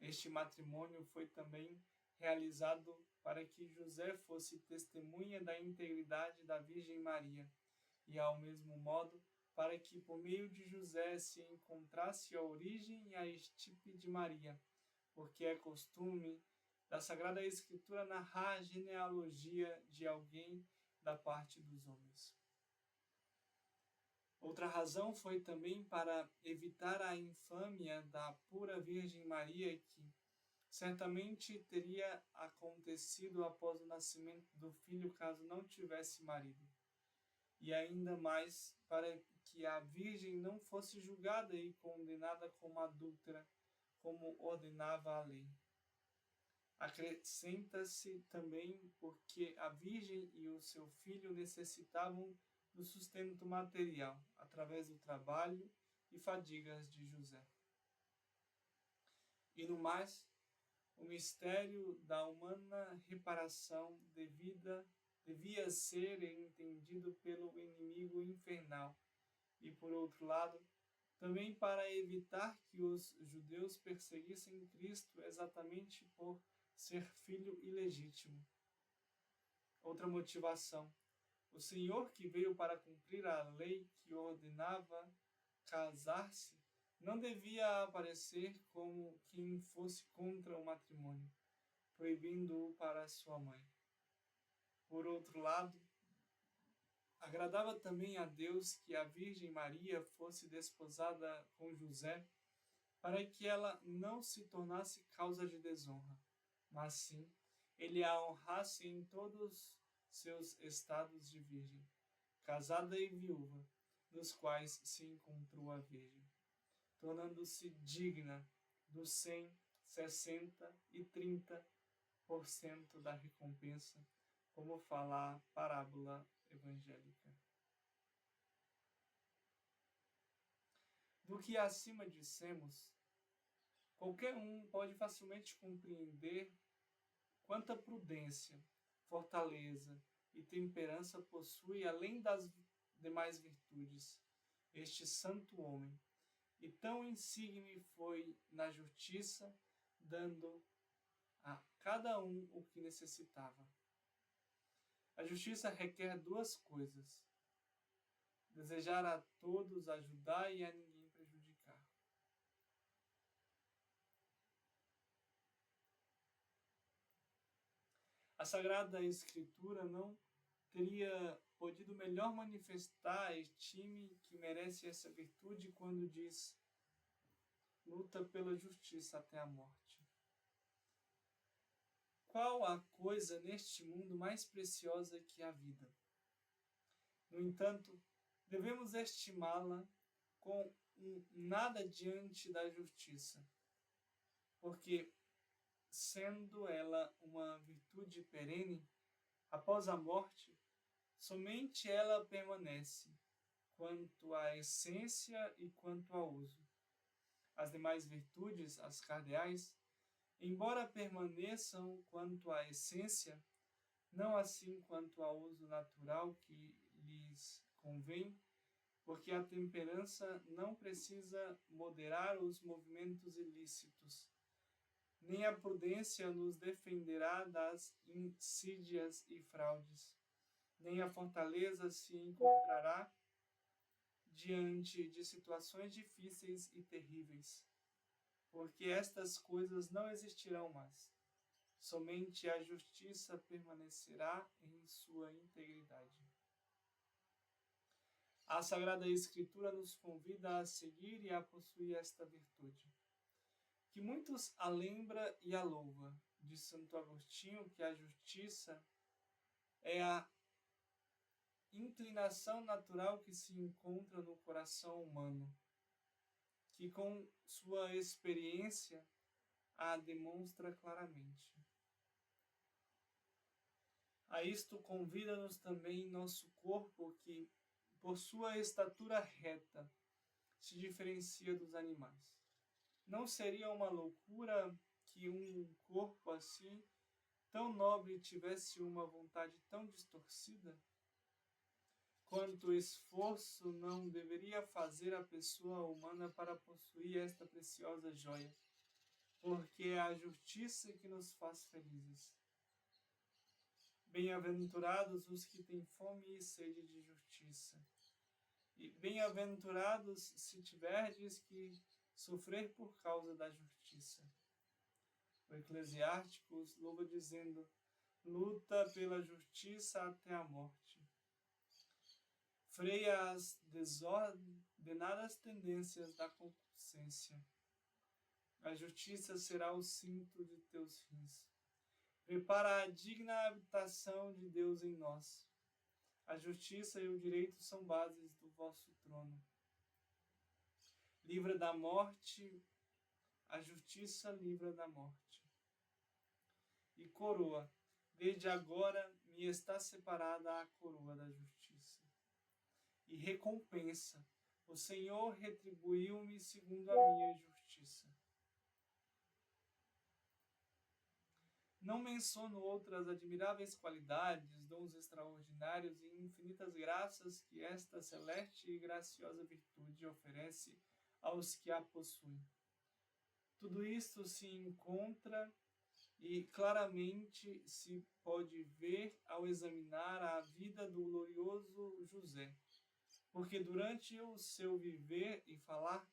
Este matrimônio foi também realizado para que José fosse testemunha da integridade da Virgem Maria e, ao mesmo modo, para que, por meio de José, se encontrasse a origem e a estirpe de Maria, porque é costume da Sagrada Escritura narrar a genealogia de alguém da parte dos homens. Outra razão foi também para evitar a infâmia da pura Virgem Maria, que certamente teria acontecido após o nascimento do filho caso não tivesse marido. e ainda mais para que a virgem não fosse julgada e condenada como adúltera, como ordenava a lei. Acrescenta-se também porque a virgem e o seu filho necessitavam do sustento material, através do trabalho e fadigas de José. E no mais, o mistério da humana reparação devia ser entendido pelo inimigo infernal, e por outro lado, também para evitar que os judeus perseguissem Cristo exatamente por ser filho ilegítimo. Outra motivação: o Senhor, que veio para cumprir a lei que ordenava casar-se, não devia aparecer como quem fosse contra o matrimônio, proibindo-o para sua mãe. Por outro lado, agradava também a Deus que a Virgem Maria fosse desposada com José, para que ela não se tornasse causa de desonra, mas sim ele a honrasse em todos seus estados de virgem, casada e viúva, nos quais se encontrou a Virgem, tornando-se digna dos 100, 60 e 30% da recompensa, como fala a parábola evangélica. Do que acima dissemos, qualquer um pode facilmente compreender quanta prudência, fortaleza e temperança possui, além das demais virtudes, este santo homem, e tão insigne foi na justiça, dando a cada um o que necessitava. A justiça requer duas coisas: desejar a todos ajudar e a ninguém prejudicar. A Sagrada Escritura não teria podido melhor manifestar a estima que merece essa virtude quando diz: luta pela justiça até a morte. Qual a coisa neste mundo mais preciosa que a vida? No entanto, devemos estimá-la com nada diante da justiça, porque, sendo ela uma virtude perene, após a morte, somente ela permanece, quanto à essência e quanto ao uso. As demais virtudes, as cardeais, embora permaneçam quanto à essência, não assim quanto ao uso natural que lhes convém, porque a temperança não precisa moderar os movimentos ilícitos, nem a prudência nos defenderá das insídias e fraudes, nem a fortaleza se encontrará diante de situações difíceis e terríveis, porque estas coisas não existirão mais. Somente a justiça permanecerá em sua integridade. A Sagrada Escritura nos convida a seguir e a possuir esta virtude, que muitos a lembra e a louva. De Santo Agostinho que a justiça é a inclinação natural que se encontra no coração humano, que com sua experiência a demonstra claramente. A isto convida-nos também nosso corpo, que, por sua estatura reta, se diferencia dos animais. Não seria uma loucura que um corpo assim, tão nobre, tivesse uma vontade tão distorcida? Quanto esforço não deveria fazer a pessoa humana para possuir esta preciosa joia, porque é a justiça que nos faz felizes. Bem-aventurados os que têm fome e sede de justiça. E bem-aventurados se tiverdes que sofrer por causa da justiça. O Eclesiástico os louva dizendo: luta pela justiça até a morte. Freia as desordenadas tendências da concupiscência. A justiça será o cinto de teus rins. Prepara a digna habitação de Deus em nós. A justiça e o direito são bases do vosso trono. Livra da morte, a justiça livra da morte. E coroa, desde agora me está separada a coroa da justiça. E recompensa, o Senhor retribuiu-me segundo a minha justiça. Não menciono outras admiráveis qualidades, dons extraordinários e infinitas graças que esta celeste e graciosa virtude oferece aos que a possuem. Tudo isto se encontra e claramente se pode ver ao examinar a vida do glorioso José, porque durante o seu viver e falar,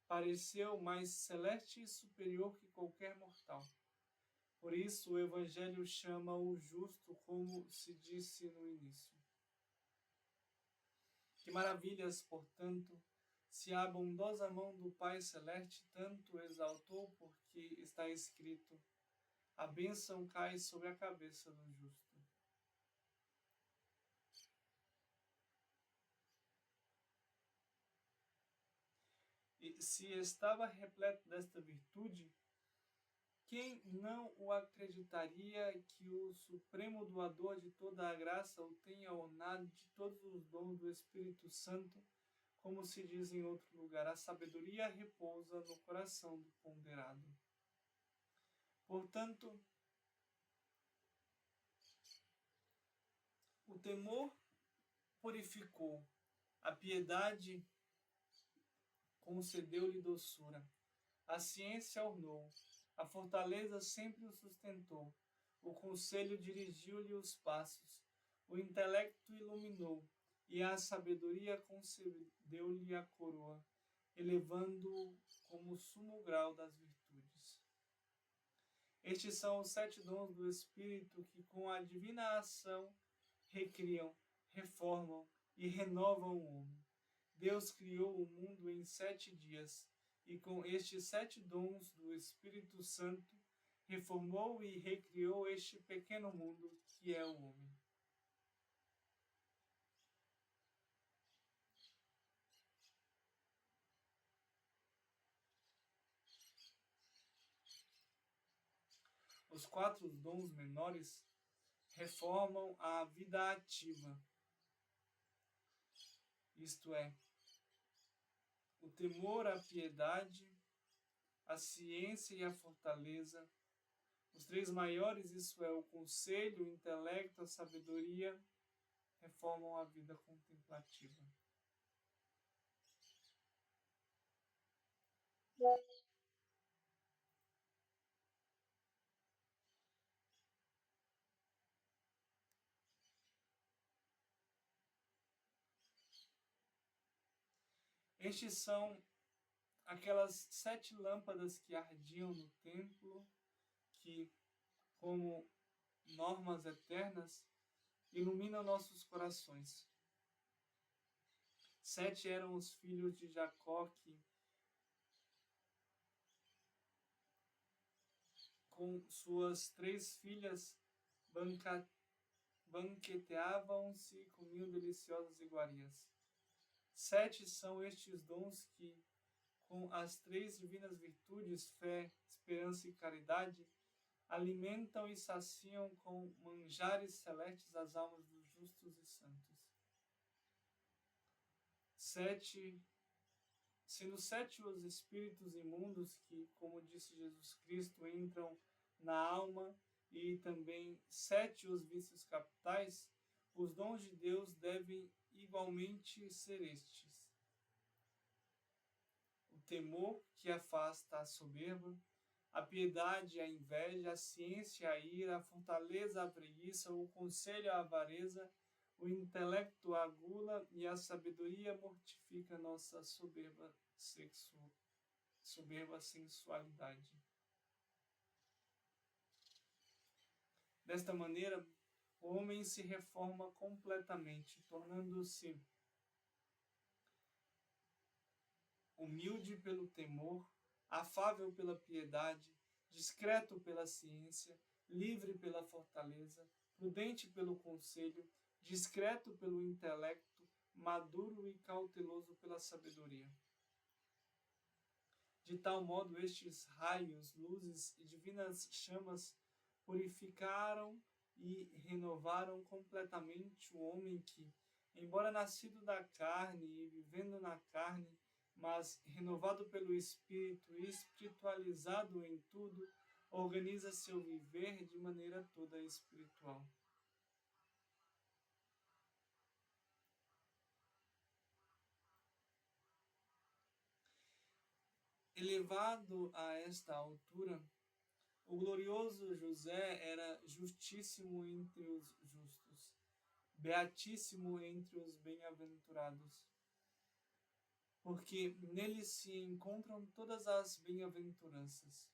pareceu mais celeste e superior que qualquer mortal. Por isso o Evangelho chama-o justo, como se disse no início. Que maravilhas, portanto, se a bondosa mão do Pai Celeste tanto exaltou, porque está escrito: a bênção cai sobre a cabeça do justo. E se estava repleto desta virtude, quem não o acreditaria que o Supremo Doador de toda a graça o tenha ornado de todos os dons do Espírito Santo, como se diz em outro lugar, a sabedoria repousa no coração do ponderado. Portanto, o temor purificou, a piedade concedeu-lhe doçura, a ciência ornou, a fortaleza sempre o sustentou, o conselho dirigiu-lhe os passos, o intelecto iluminou, e a sabedoria concedeu-lhe a coroa, elevando-o como sumo grau das virtudes. Estes são os 7 dons do Espírito que, com a divina ação, recriam, reformam e renovam o homem. Deus criou o mundo em 7 dias, e com estes 7 dons do Espírito Santo, reformou e recriou este pequeno mundo que é o homem. Os 4 dons menores reformam a vida ativa, isto é, o temor, a piedade, a ciência e a fortaleza. Os 3 maiores, isso é, o conselho, o intelecto, a sabedoria, reformam a vida contemplativa. Estes são aquelas 7 lâmpadas que ardiam no templo, que, como normas eternas, iluminam nossos corações. 7 eram os filhos de Jacó que, com suas 3 filhas, banqueteavam-se e comiam deliciosas iguarias. 7 são estes dons que, com as 3 divinas virtudes, fé, esperança e caridade, alimentam e saciam com manjares celestes as almas dos justos e santos. 7, sendo 7 os espíritos imundos que, como disse Jesus Cristo, entram na alma, e também 7 os vícios capitais, os dons de Deus devem igualmente ser estes: o temor, que afasta a soberba, a piedade, a inveja, a ciência, a ira, a fortaleza, a preguiça, o conselho, a avareza, o intelecto, a gula, e a sabedoria mortifica nossa soberba sensualidade. Desta maneira, o homem se reforma completamente, tornando-se humilde pelo temor, afável pela piedade, discreto pela ciência, livre pela fortaleza, prudente pelo conselho, discreto pelo intelecto, maduro e cauteloso pela sabedoria. De tal modo, estes raios, luzes e divinas chamas purificaram e renovaram completamente o homem que, embora nascido da carne e vivendo na carne, mas renovado pelo Espírito e espiritualizado em tudo, organiza seu viver de maneira toda espiritual. Elevado a esta altura, o glorioso José era justíssimo entre os justos, beatíssimo entre os bem-aventurados, porque nele se encontram todas as bem-aventuranças.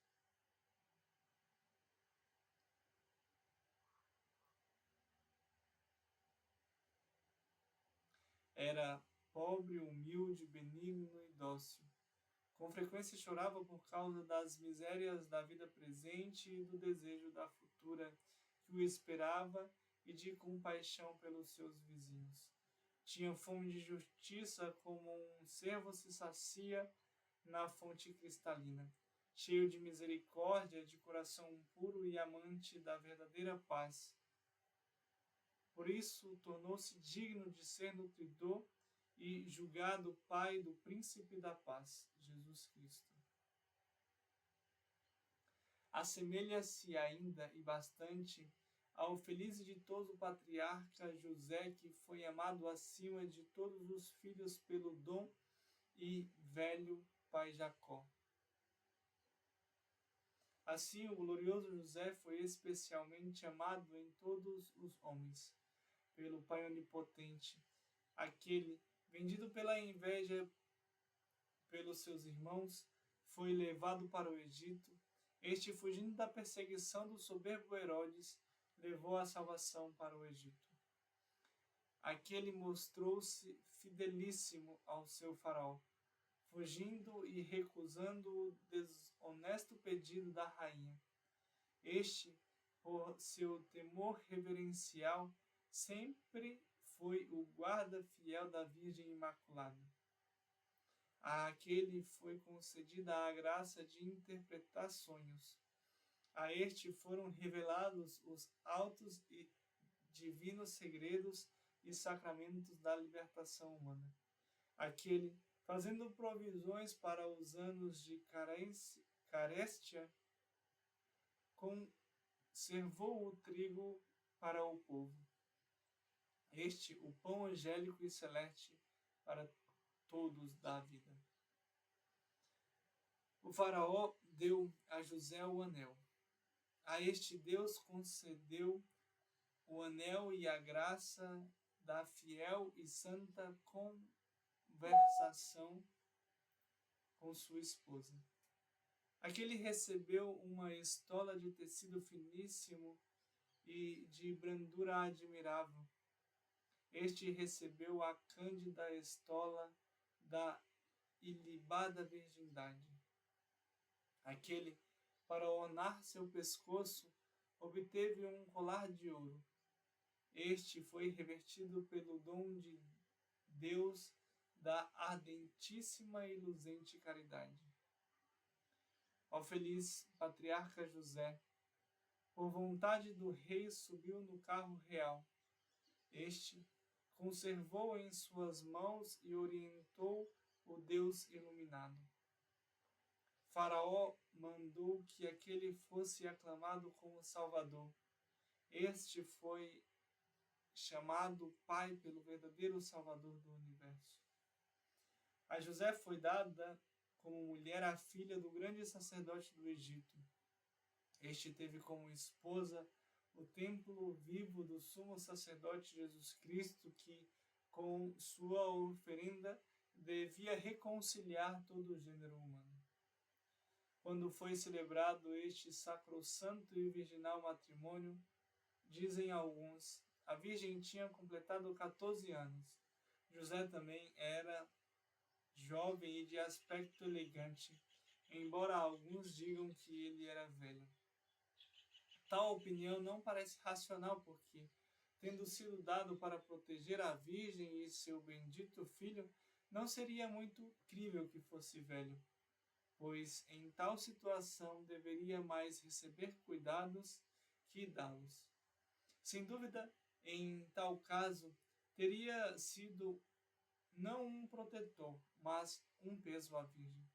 Era pobre, humilde, benigno e dócil. Com frequência chorava por causa das misérias da vida presente e do desejo da futura que o esperava e de compaixão pelos seus vizinhos. Tinha fome de justiça como um cervo se sacia na fonte cristalina. Cheio de misericórdia, de coração puro e amante da verdadeira paz. Por isso, tornou-se digno de ser nutridor e julgado Pai do Príncipe da Paz, Jesus Cristo. Assemelha-se ainda e bastante ao feliz e ditoso patriarca José, que foi amado acima de todos os filhos pelo dom e velho pai Jacó. Assim, o glorioso José foi especialmente amado em todos os homens, pelo Pai Onipotente, aquele, vendido pela inveja pelos seus irmãos, foi levado para o Egito. Este, fugindo da perseguição do soberbo Herodes, levou a salvação para o Egito. Aquele mostrou-se fidelíssimo ao seu faraó, fugindo e recusando o desonesto pedido da rainha. Este, por seu temor reverencial, sempre foi o guarda fiel da Virgem Imaculada. Àquele foi concedida a graça de interpretar sonhos. A este foram revelados os altos e divinos segredos e sacramentos da libertação humana. Aquele, fazendo provisões para os anos de caréstia, conservou o trigo para o povo. Este, o pão angélico e celeste para todos da vida. O faraó deu a José o anel. A este Deus concedeu o anel e a graça da fiel e santa conversação com sua esposa. Aquele recebeu uma estola de tecido finíssimo e de brandura admirável. Este recebeu a cândida estola da ilibada virgindade. Aquele, para ornar seu pescoço, obteve um colar de ouro. Este foi revertido pelo dom de Deus da ardentíssima e luzente caridade. Ao feliz patriarca José, por vontade do rei, subiu no carro real. Este conservou em suas mãos e orientou o Deus iluminado. Faraó mandou que aquele fosse aclamado como Salvador. Este foi chamado Pai pelo verdadeiro Salvador do universo. A José foi dada como mulher a filha do grande sacerdote do Egito. Este teve como esposa o templo vivo do sumo sacerdote Jesus Cristo, que, com sua oferenda, devia reconciliar todo o gênero humano. Quando foi celebrado este sacrossanto e virginal matrimônio, dizem alguns, a Virgem tinha completado 14 anos. José também era jovem e de aspecto elegante, embora alguns digam que ele era velho. Tal opinião não parece racional, porque tendo sido dado para proteger a Virgem e seu bendito filho, não seria muito crível que fosse velho, pois em tal situação deveria mais receber cuidados que dá-los. Sem dúvida, em tal caso, teria sido não um protetor, mas um peso à Virgem.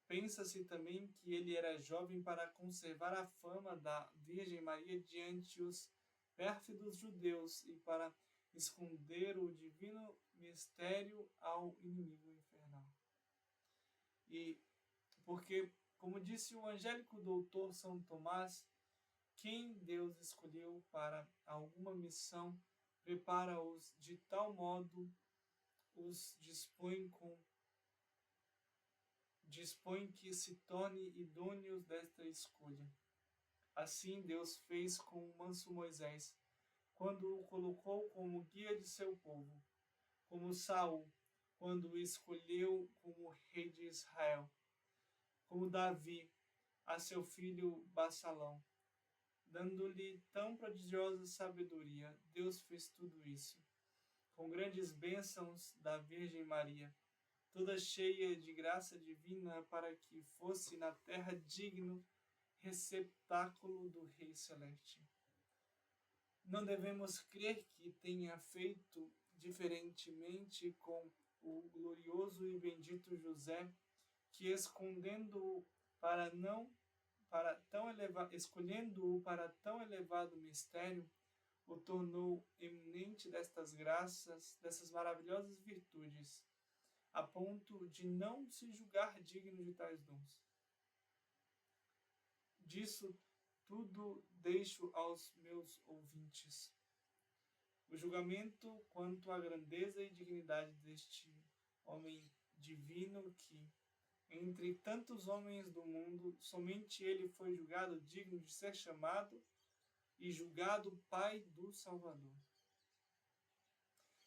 Pensa-se também que ele era jovem para conservar a fama da Virgem Maria diante os pérfidos judeus e para esconder o divino mistério ao inimigo infernal. E porque, como disse o angélico doutor São Tomás, quem Deus escolheu para alguma missão, prepara-os de tal modo, os dispõe que se torne idôneos desta escolha. Assim Deus fez com o manso Moisés, quando o colocou como guia de seu povo, como Saul, quando o escolheu como rei de Israel, como Davi, a seu filho Bassalão. Dando-lhe tão prodigiosa sabedoria, Deus fez tudo isso, com grandes bênçãos da Virgem Maria, toda cheia de graça divina, para que fosse na terra digno receptáculo do Rei Celeste. Não devemos crer que tenha feito diferentemente com o glorioso e bendito José, que escolhendo-o para tão elevado mistério, o tornou eminente destas graças, dessas maravilhosas virtudes, a ponto de não se julgar digno de tais dons. Disso tudo deixo aos meus ouvintes o julgamento quanto à grandeza e dignidade deste homem divino que, entre tantos homens do mundo, somente ele foi julgado digno de ser chamado e julgado Pai do Salvador.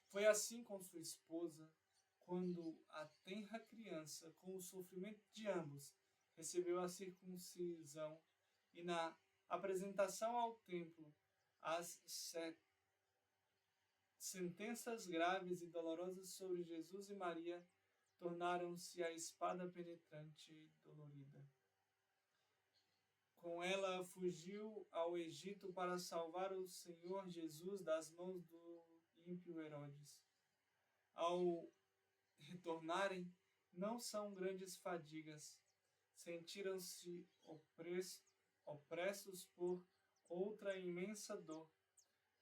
Foi assim com sua esposa, quando a tenra criança, com o sofrimento de ambos, recebeu a circuncisão e na apresentação ao templo as sentenças graves e dolorosas sobre Jesus e Maria tornaram-se a espada penetrante e dolorida. Com ela fugiu ao Egito para salvar o Senhor Jesus das mãos do ímpio Herodes. Ao retornarem, não são grandes fadigas, sentiram-se opressos por outra imensa dor,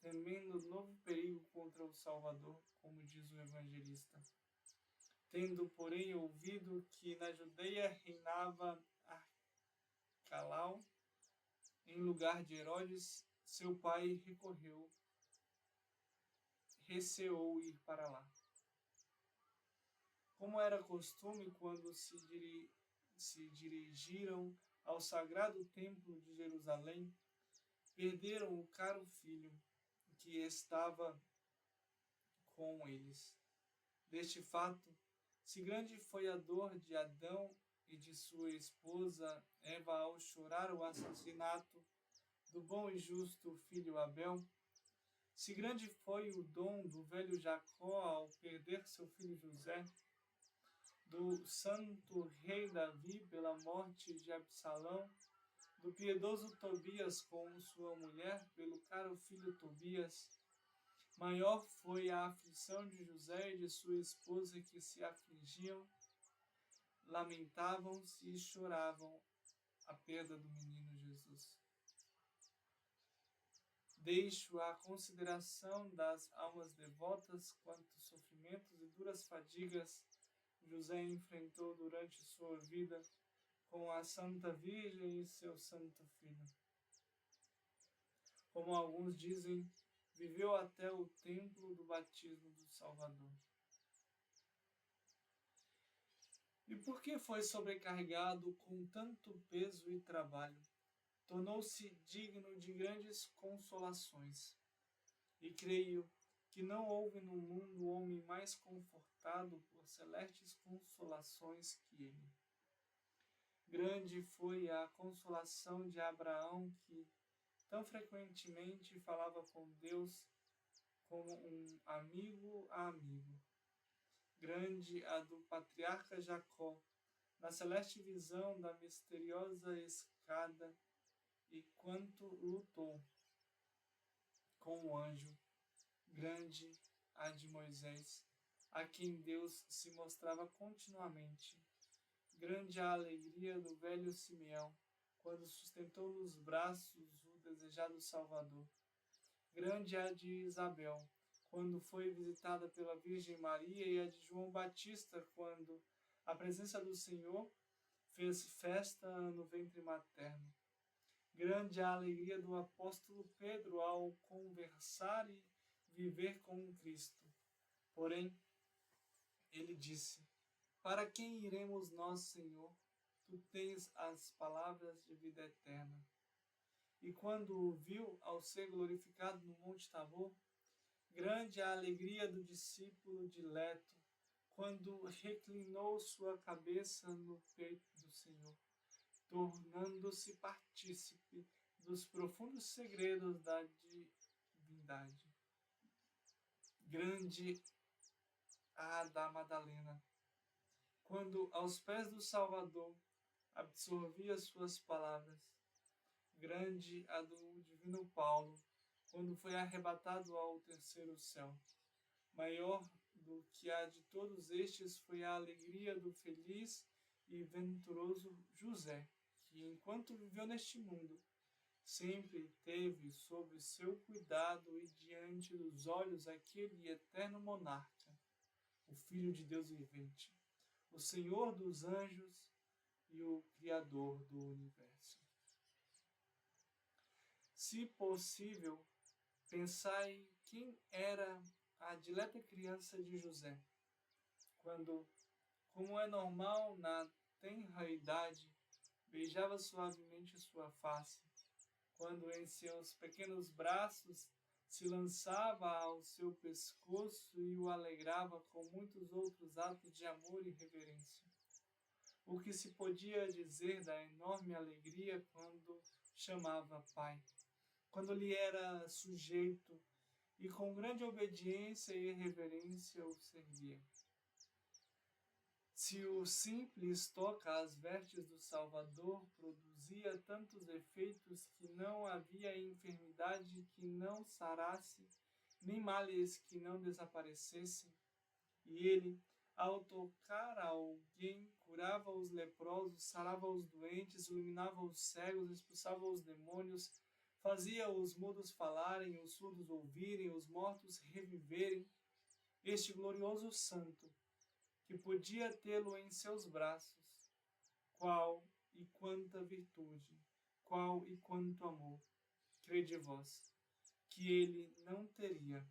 temendo novo perigo contra o Salvador, como diz o evangelista. Tendo, porém, ouvido que na Judeia reinava Arcalau, em lugar de Herodes, seu pai receou ir para lá. Como era costume quando se dirigiram ao sagrado templo de Jerusalém, perderam o caro filho que estava com eles. Deste fato, se grande foi a dor de Adão e de sua esposa Eva ao chorar o assassinato do bom e justo filho Abel, se grande foi o dom do velho Jacó ao perder seu filho José, do santo rei Davi pela morte de Absalão, do piedoso Tobias com sua mulher pelo caro filho Tobias, maior foi a aflição de José e de sua esposa, que se afligiam, lamentavam-se e choravam a perda do menino Jesus. Deixo à consideração das almas devotas quantos sofrimentos e duras fadigas José enfrentou durante sua vida com a Santa Virgem e seu Santo Filho. Como alguns dizem, viveu até o templo do batismo do Salvador. E por que foi sobrecarregado com tanto peso e trabalho? Tornou-se digno de grandes consolações. E creio que não houve no mundo homem mais confortado por celestes consolações que ele. Grande foi a consolação de Abraão, que, tão frequentemente falava com Deus como um amigo a amigo. Grande a do patriarca Jacó, na celeste visão da misteriosa escada, e quanto lutou com o anjo. Grande a de Moisés, a quem Deus se mostrava continuamente. Grande a alegria do velho Simeão, quando sustentou nos braços o desejado Salvador. Grande a de Isabel, quando foi visitada pela Virgem Maria, e a de João Batista, quando a presença do Senhor fez festa no ventre materno. Grande a alegria do apóstolo Pedro ao conversar e viver com Cristo. Porém, ele disse: para quem iremos nós, Senhor? Tu tens as palavras de vida eterna. E quando o viu ao ser glorificado no Monte Tabor, grande a alegria do discípulo dileto, quando reclinou sua cabeça no peito do Senhor, tornando-se partícipe dos profundos segredos da divindade. Grande a da Madalena, quando aos pés do Salvador absorvia suas palavras. Grande a do divino Paulo, quando foi arrebatado ao terceiro céu. Maior do que a de todos estes foi a alegria do feliz e venturoso José, que, enquanto viveu neste mundo, sempre teve sob seu cuidado e diante dos olhos aquele eterno monarca, o Filho de Deus vivente, o Senhor dos anjos e o Criador do universo. Se possível, pensai quem era a dileta criança de José, quando, como é normal na tenra idade, beijava suavemente sua face, quando em seus pequenos braços se lançava ao seu pescoço e o alegrava com muitos outros atos de amor e reverência. O que se podia dizer da enorme alegria quando chamava Pai, quando lhe era sujeito e com grande obediência e reverência o servia. Se o simples toca às vestes do Salvador produzia tantos efeitos que não havia enfermidade que não sarasse, nem males que não desaparecessem, e ele, ao tocar a alguém, curava os leprosos, sarava os doentes, iluminava os cegos, expulsava os demônios, fazia os mudos falarem, os surdos ouvirem, os mortos reviverem. Este glorioso santo, que podia tê-lo em seus braços, qual e quanta virtude, qual e quanto amor, crede vós, que ele não teria.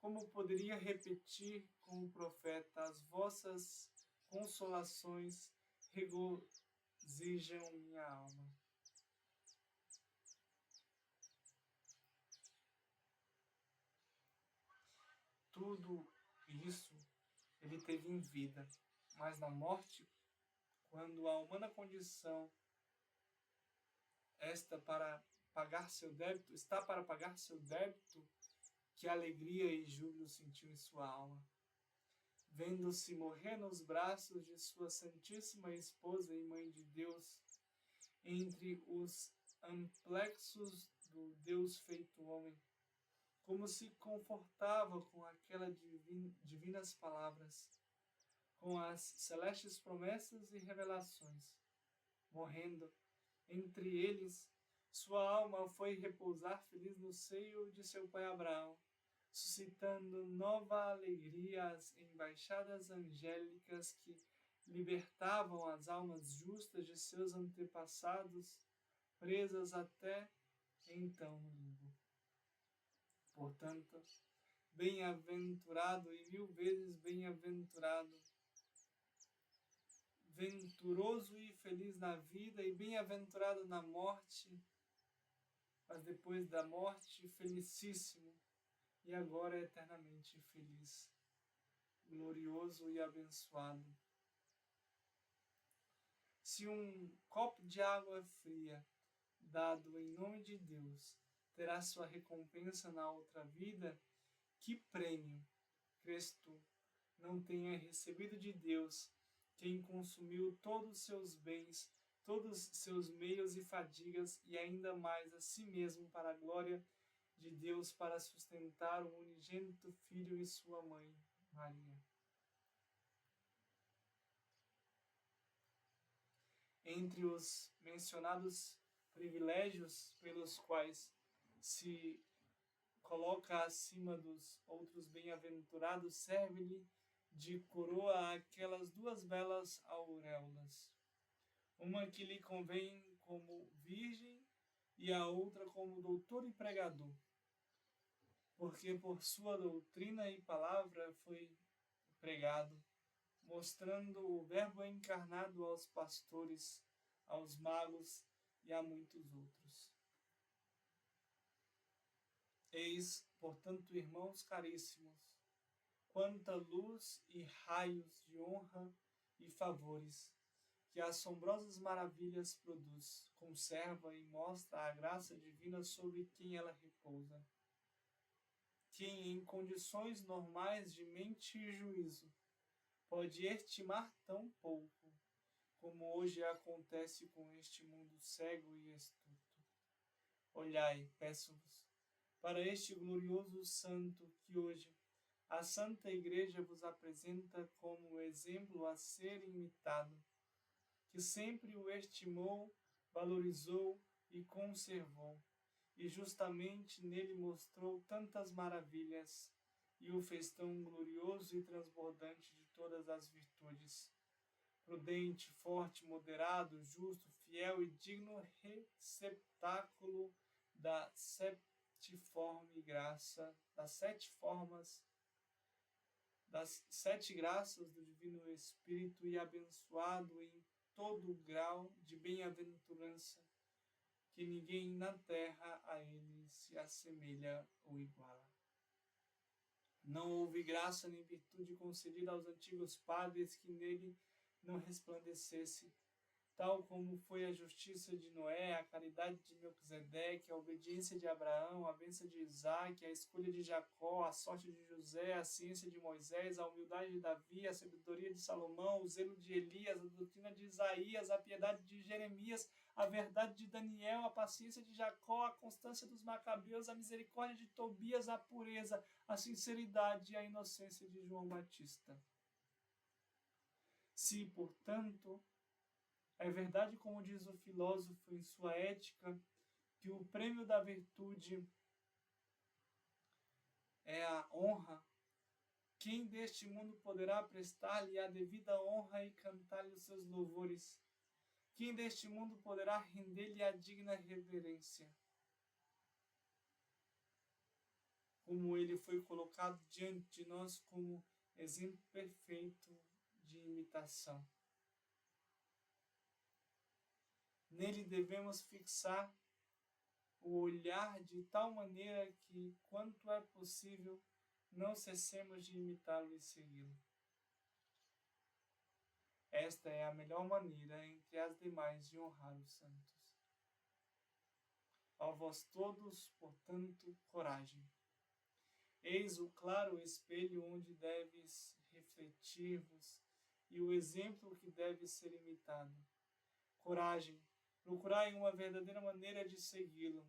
Como poderia repetir com o profeta: as vossas consolações regozijam minha alma. Tudo isso ele teve em vida, mas na morte, quando a humana condição está para pagar seu débito, que alegria e júbilo sentiu em sua alma, vendo-se morrer nos braços de sua Santíssima Esposa e Mãe de Deus, entre os amplexos do Deus feito homem, como se confortava com aquelas divinas palavras, com as celestes promessas e revelações. Morrendo entre eles, sua alma foi repousar feliz no seio de seu pai Abraão, suscitando nova alegria às embaixadas angélicas que libertavam as almas justas de seus antepassados, presas até então no limbo. Portanto, bem-aventurado e mil vezes bem-aventurado, venturoso e feliz na vida e bem-aventurado na morte, mas depois da morte, felicíssimo e agora eternamente feliz, glorioso e abençoado. Se um copo de água fria dado em nome de Deus, terá sua recompensa na outra vida, que prêmio, crês tu, não tenha recebido de Deus, quem consumiu todos os seus bens, todos os seus meios e fadigas, e ainda mais a si mesmo para a glória de Deus, para sustentar o unigênito Filho e sua mãe, Maria. Entre os mencionados privilégios pelos quais se coloca acima dos outros bem-aventurados, serve-lhe de coroa aquelas duas belas auréolas, uma que lhe convém como virgem e a outra como doutor e pregador, porque por sua doutrina e palavra foi pregado, mostrando o Verbo encarnado aos pastores, aos magos e a muitos outros. Eis, portanto, irmãos caríssimos, quanta luz e raios de honra e favores que assombrosas maravilhas produz, conserva e mostra a graça divina sobre quem ela repousa. Quem, em condições normais de mente e juízo, pode estimar tão pouco, como hoje acontece com este mundo cego e estúpido? Olhai, peço-vos, para este glorioso santo que hoje a Santa Igreja vos apresenta como exemplo a ser imitado, que sempre o estimou, valorizou e conservou, e justamente nele mostrou tantas maravilhas, e o fez tão glorioso e transbordante de todas as virtudes. Prudente, forte, moderado, justo, fiel e digno receptáculo da septiforme graça, das sete graças do Divino Espírito, e abençoado em todo o grau de bem-aventurança, que ninguém na terra a ele se assemelha ou iguala. Não houve graça nem virtude concedida aos antigos padres que nele não resplandecesse, tal como foi a justiça de Noé, a caridade de Melquisedeque, a obediência de Abraão, a bênção de Isaac, a escolha de Jacó, a sorte de José, a ciência de Moisés, a humildade de Davi, a sabedoria de Salomão, o zelo de Elias, a doutrina de Isaías, a piedade de Jeremias, a verdade de Daniel, a paciência de Jacó, a constância dos Macabeus, a misericórdia de Tobias, a pureza, a sinceridade e a inocência de João Batista. Se, portanto, é verdade, como diz o filósofo em sua Ética, que o prêmio da virtude é a honra, quem deste mundo poderá prestar-lhe a devida honra e cantar-lhe os seus louvores? Quem deste mundo poderá render-lhe a digna reverência? Como ele foi colocado diante de nós como exemplo perfeito de imitação. Nele devemos fixar o olhar de tal maneira que, quanto é possível, não cessemos de imitá-lo e segui-lo. Esta é a melhor maneira, entre as demais, de honrar os santos. A vós todos, portanto, coragem. Eis o claro espelho onde deves refletir-vos e o exemplo que deve ser imitado. Coragem, procurai uma verdadeira maneira de segui-lo.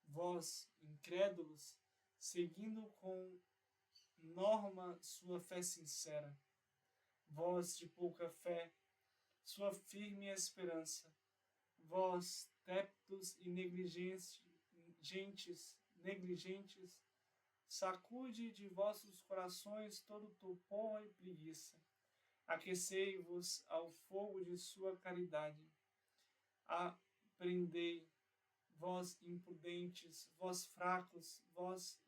Vós, incrédulos, seguindo com norma sua fé sincera. Vós, de pouca fé, sua firme esperança. Vós, téptos e negligentes, sacude de vossos corações todo torpor e preguiça. Aquecei-vos ao fogo de sua caridade. Aprendei, vós imprudentes, vós fracos, vós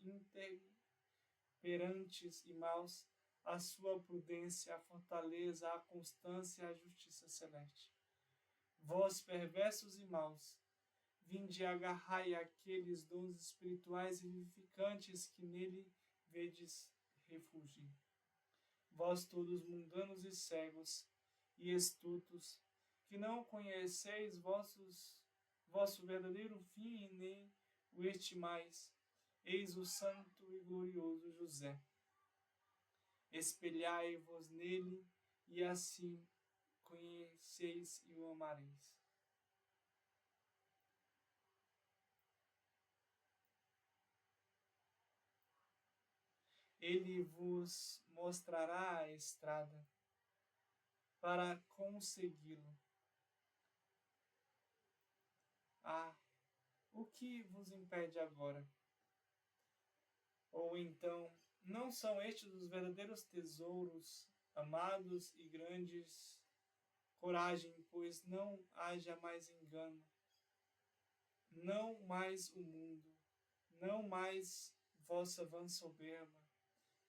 intemperantes e maus, a sua prudência, a fortaleza, a constância, a justiça celeste. Vós perversos e maus, vinde e agarrai aqueles dons espirituais e vivificantes que nele vedes refúgio. Vós todos mundanos e cegos e estultos, que não conheceis vosso verdadeiro fim e nem o estimais. Eis o santo e glorioso José. Espelhai-vos nele, e assim conheceis e o amareis. Ele vos mostrará a estrada para consegui-lo. Ah, o que vos impede agora? Ou então, não são estes os verdadeiros tesouros, amados e grandes? Coragem, pois não haja mais engano, não mais o mundo, não mais vossa vã soberba,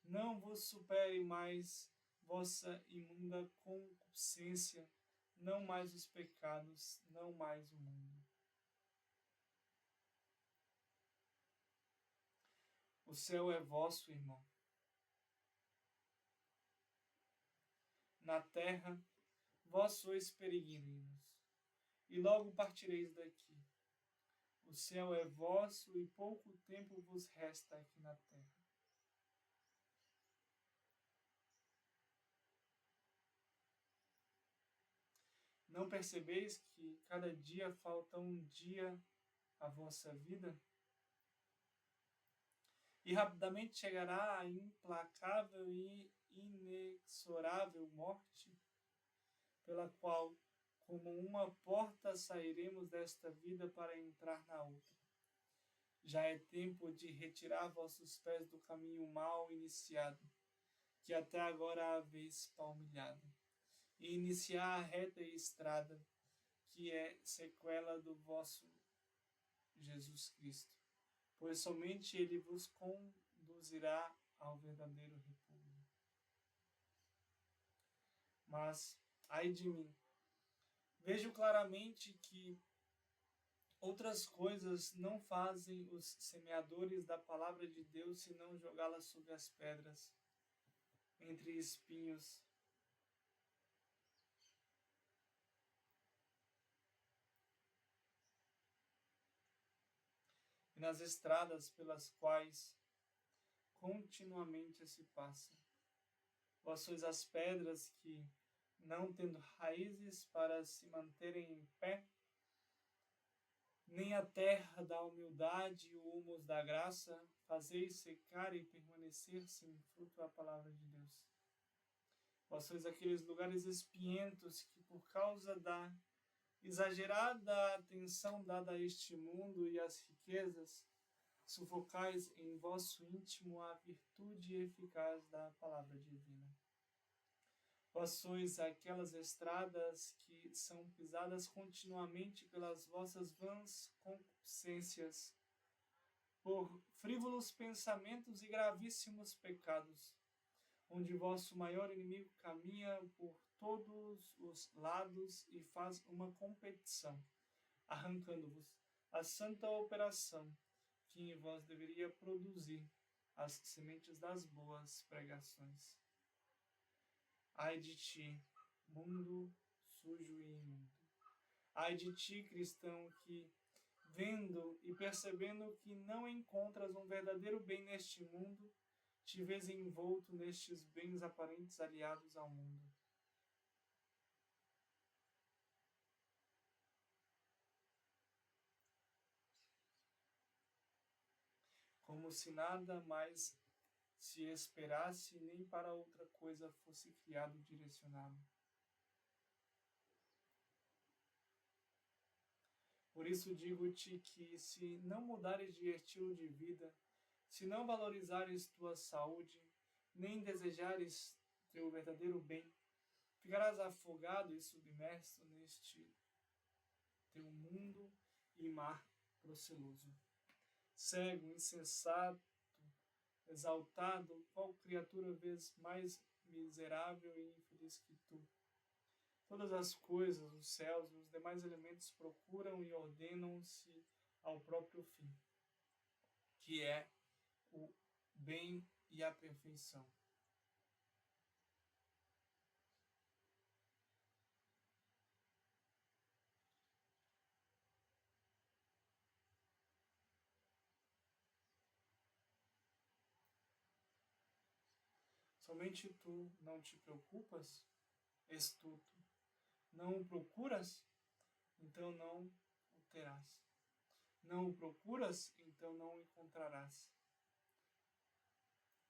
não vos supere mais vossa imunda concupiscência, não mais os pecados, não mais o mundo. O céu é vosso, irmão. Na terra, vós sois peregrinos, e logo partireis daqui. O céu é vosso e pouco tempo vos resta aqui na terra. Não percebeis que cada dia falta um dia à vossa vida? E rapidamente chegará a implacável e inexorável morte, pela qual, como uma porta, sairemos desta vida para entrar na outra. Já é tempo de retirar vossos pés do caminho mal iniciado, que até agora haveis palmilhado, e iniciar a reta estrada, que é sequela do vosso Jesus Cristo, pois somente Ele vos conduzirá ao verdadeiro repouso. Mas, ai de mim, vejo claramente que outras coisas não fazem os semeadores da palavra de Deus senão jogá-la sobre as pedras, entre espinhos. E nas estradas pelas quais continuamente se passa. Vós sois as pedras que, não tendo raízes para se manterem em pé, nem a terra da humildade e o humus da graça, fazeis secar e permanecer sem fruto a palavra de Deus. Vós sois aqueles lugares espinhentos que, por causa da exagerada atenção dada a este mundo e às riquezas, sufocais em vosso íntimo a virtude eficaz da palavra divina. Vós sois aquelas estradas que são pisadas continuamente pelas vossas vãs concupiscências, por frívolos pensamentos e gravíssimos pecados, onde vosso maior inimigo caminha por todos os lados e faz uma competição, arrancando-vos a santa operação que em vós deveria produzir as sementes das boas pregações. Ai de ti, mundo sujo e imundo. Ai de ti, cristão, que, vendo e percebendo que não encontras um verdadeiro bem neste mundo, te vês envolto nestes bens aparentes aliados ao mundo. Como se nada mais se esperasse, nem para outra coisa fosse criado direcionado. Por isso digo-te que, se não mudares de estilo de vida, se não valorizares tua saúde, nem desejares teu verdadeiro bem, ficarás afogado e submerso neste teu mundo e mar proceloso. Cego, insensato, exaltado, qual criatura vês mais miserável e infeliz que tu? Todas as coisas, os céus e os demais elementos procuram e ordenam-se ao próprio fim, que é o bem e a perfeição. Somente tu não te preocupas? Estudo. Não o procuras? Então não o terás. Não o procuras? Então não o encontrarás.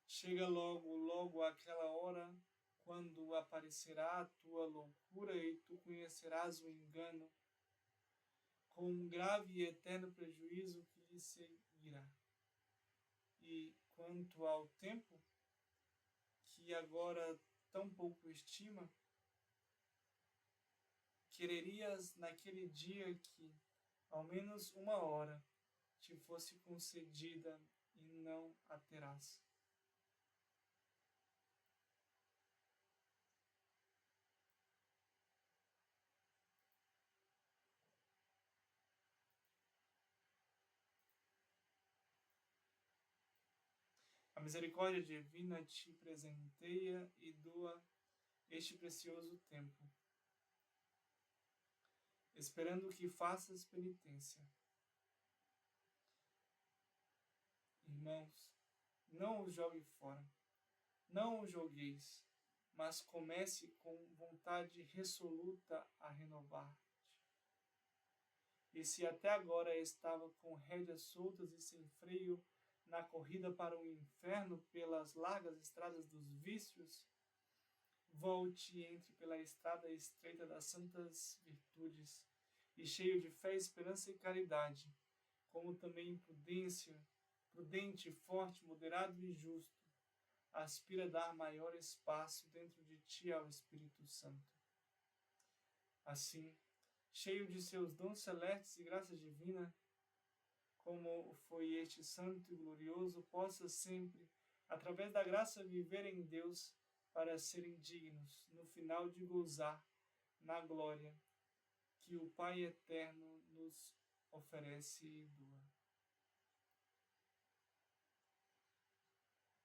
Chega logo, logo aquela hora, quando aparecerá a tua loucura e tu conhecerás o engano, com um grave e eterno prejuízo que lhe seguirá. E quanto ao tempo, que agora tão pouco estima, quererias naquele dia que, ao menos uma hora, te fosse concedida e não a terás. A misericórdia divina te presenteia e doa este precioso tempo, esperando que faças penitência. Irmãos, não o jogue fora, não o jogueis, mas comece com vontade resoluta a renovar-te. E se até agora estava com rédeas soltas e sem freio na corrida para o inferno pelas largas estradas dos vícios, volte e entre pela estrada estreita das santas virtudes, e cheio de fé, esperança e caridade, como também prudente, forte, moderado e justo, aspira a dar maior espaço dentro de ti ao Espírito Santo. Assim, cheio de seus dons celestes e graça divina, como foi este santo e glorioso, possa sempre, através da graça, viver em Deus para serem dignos, no final, de gozar na glória que o Pai Eterno nos oferece e doa.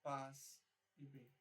Paz e bem.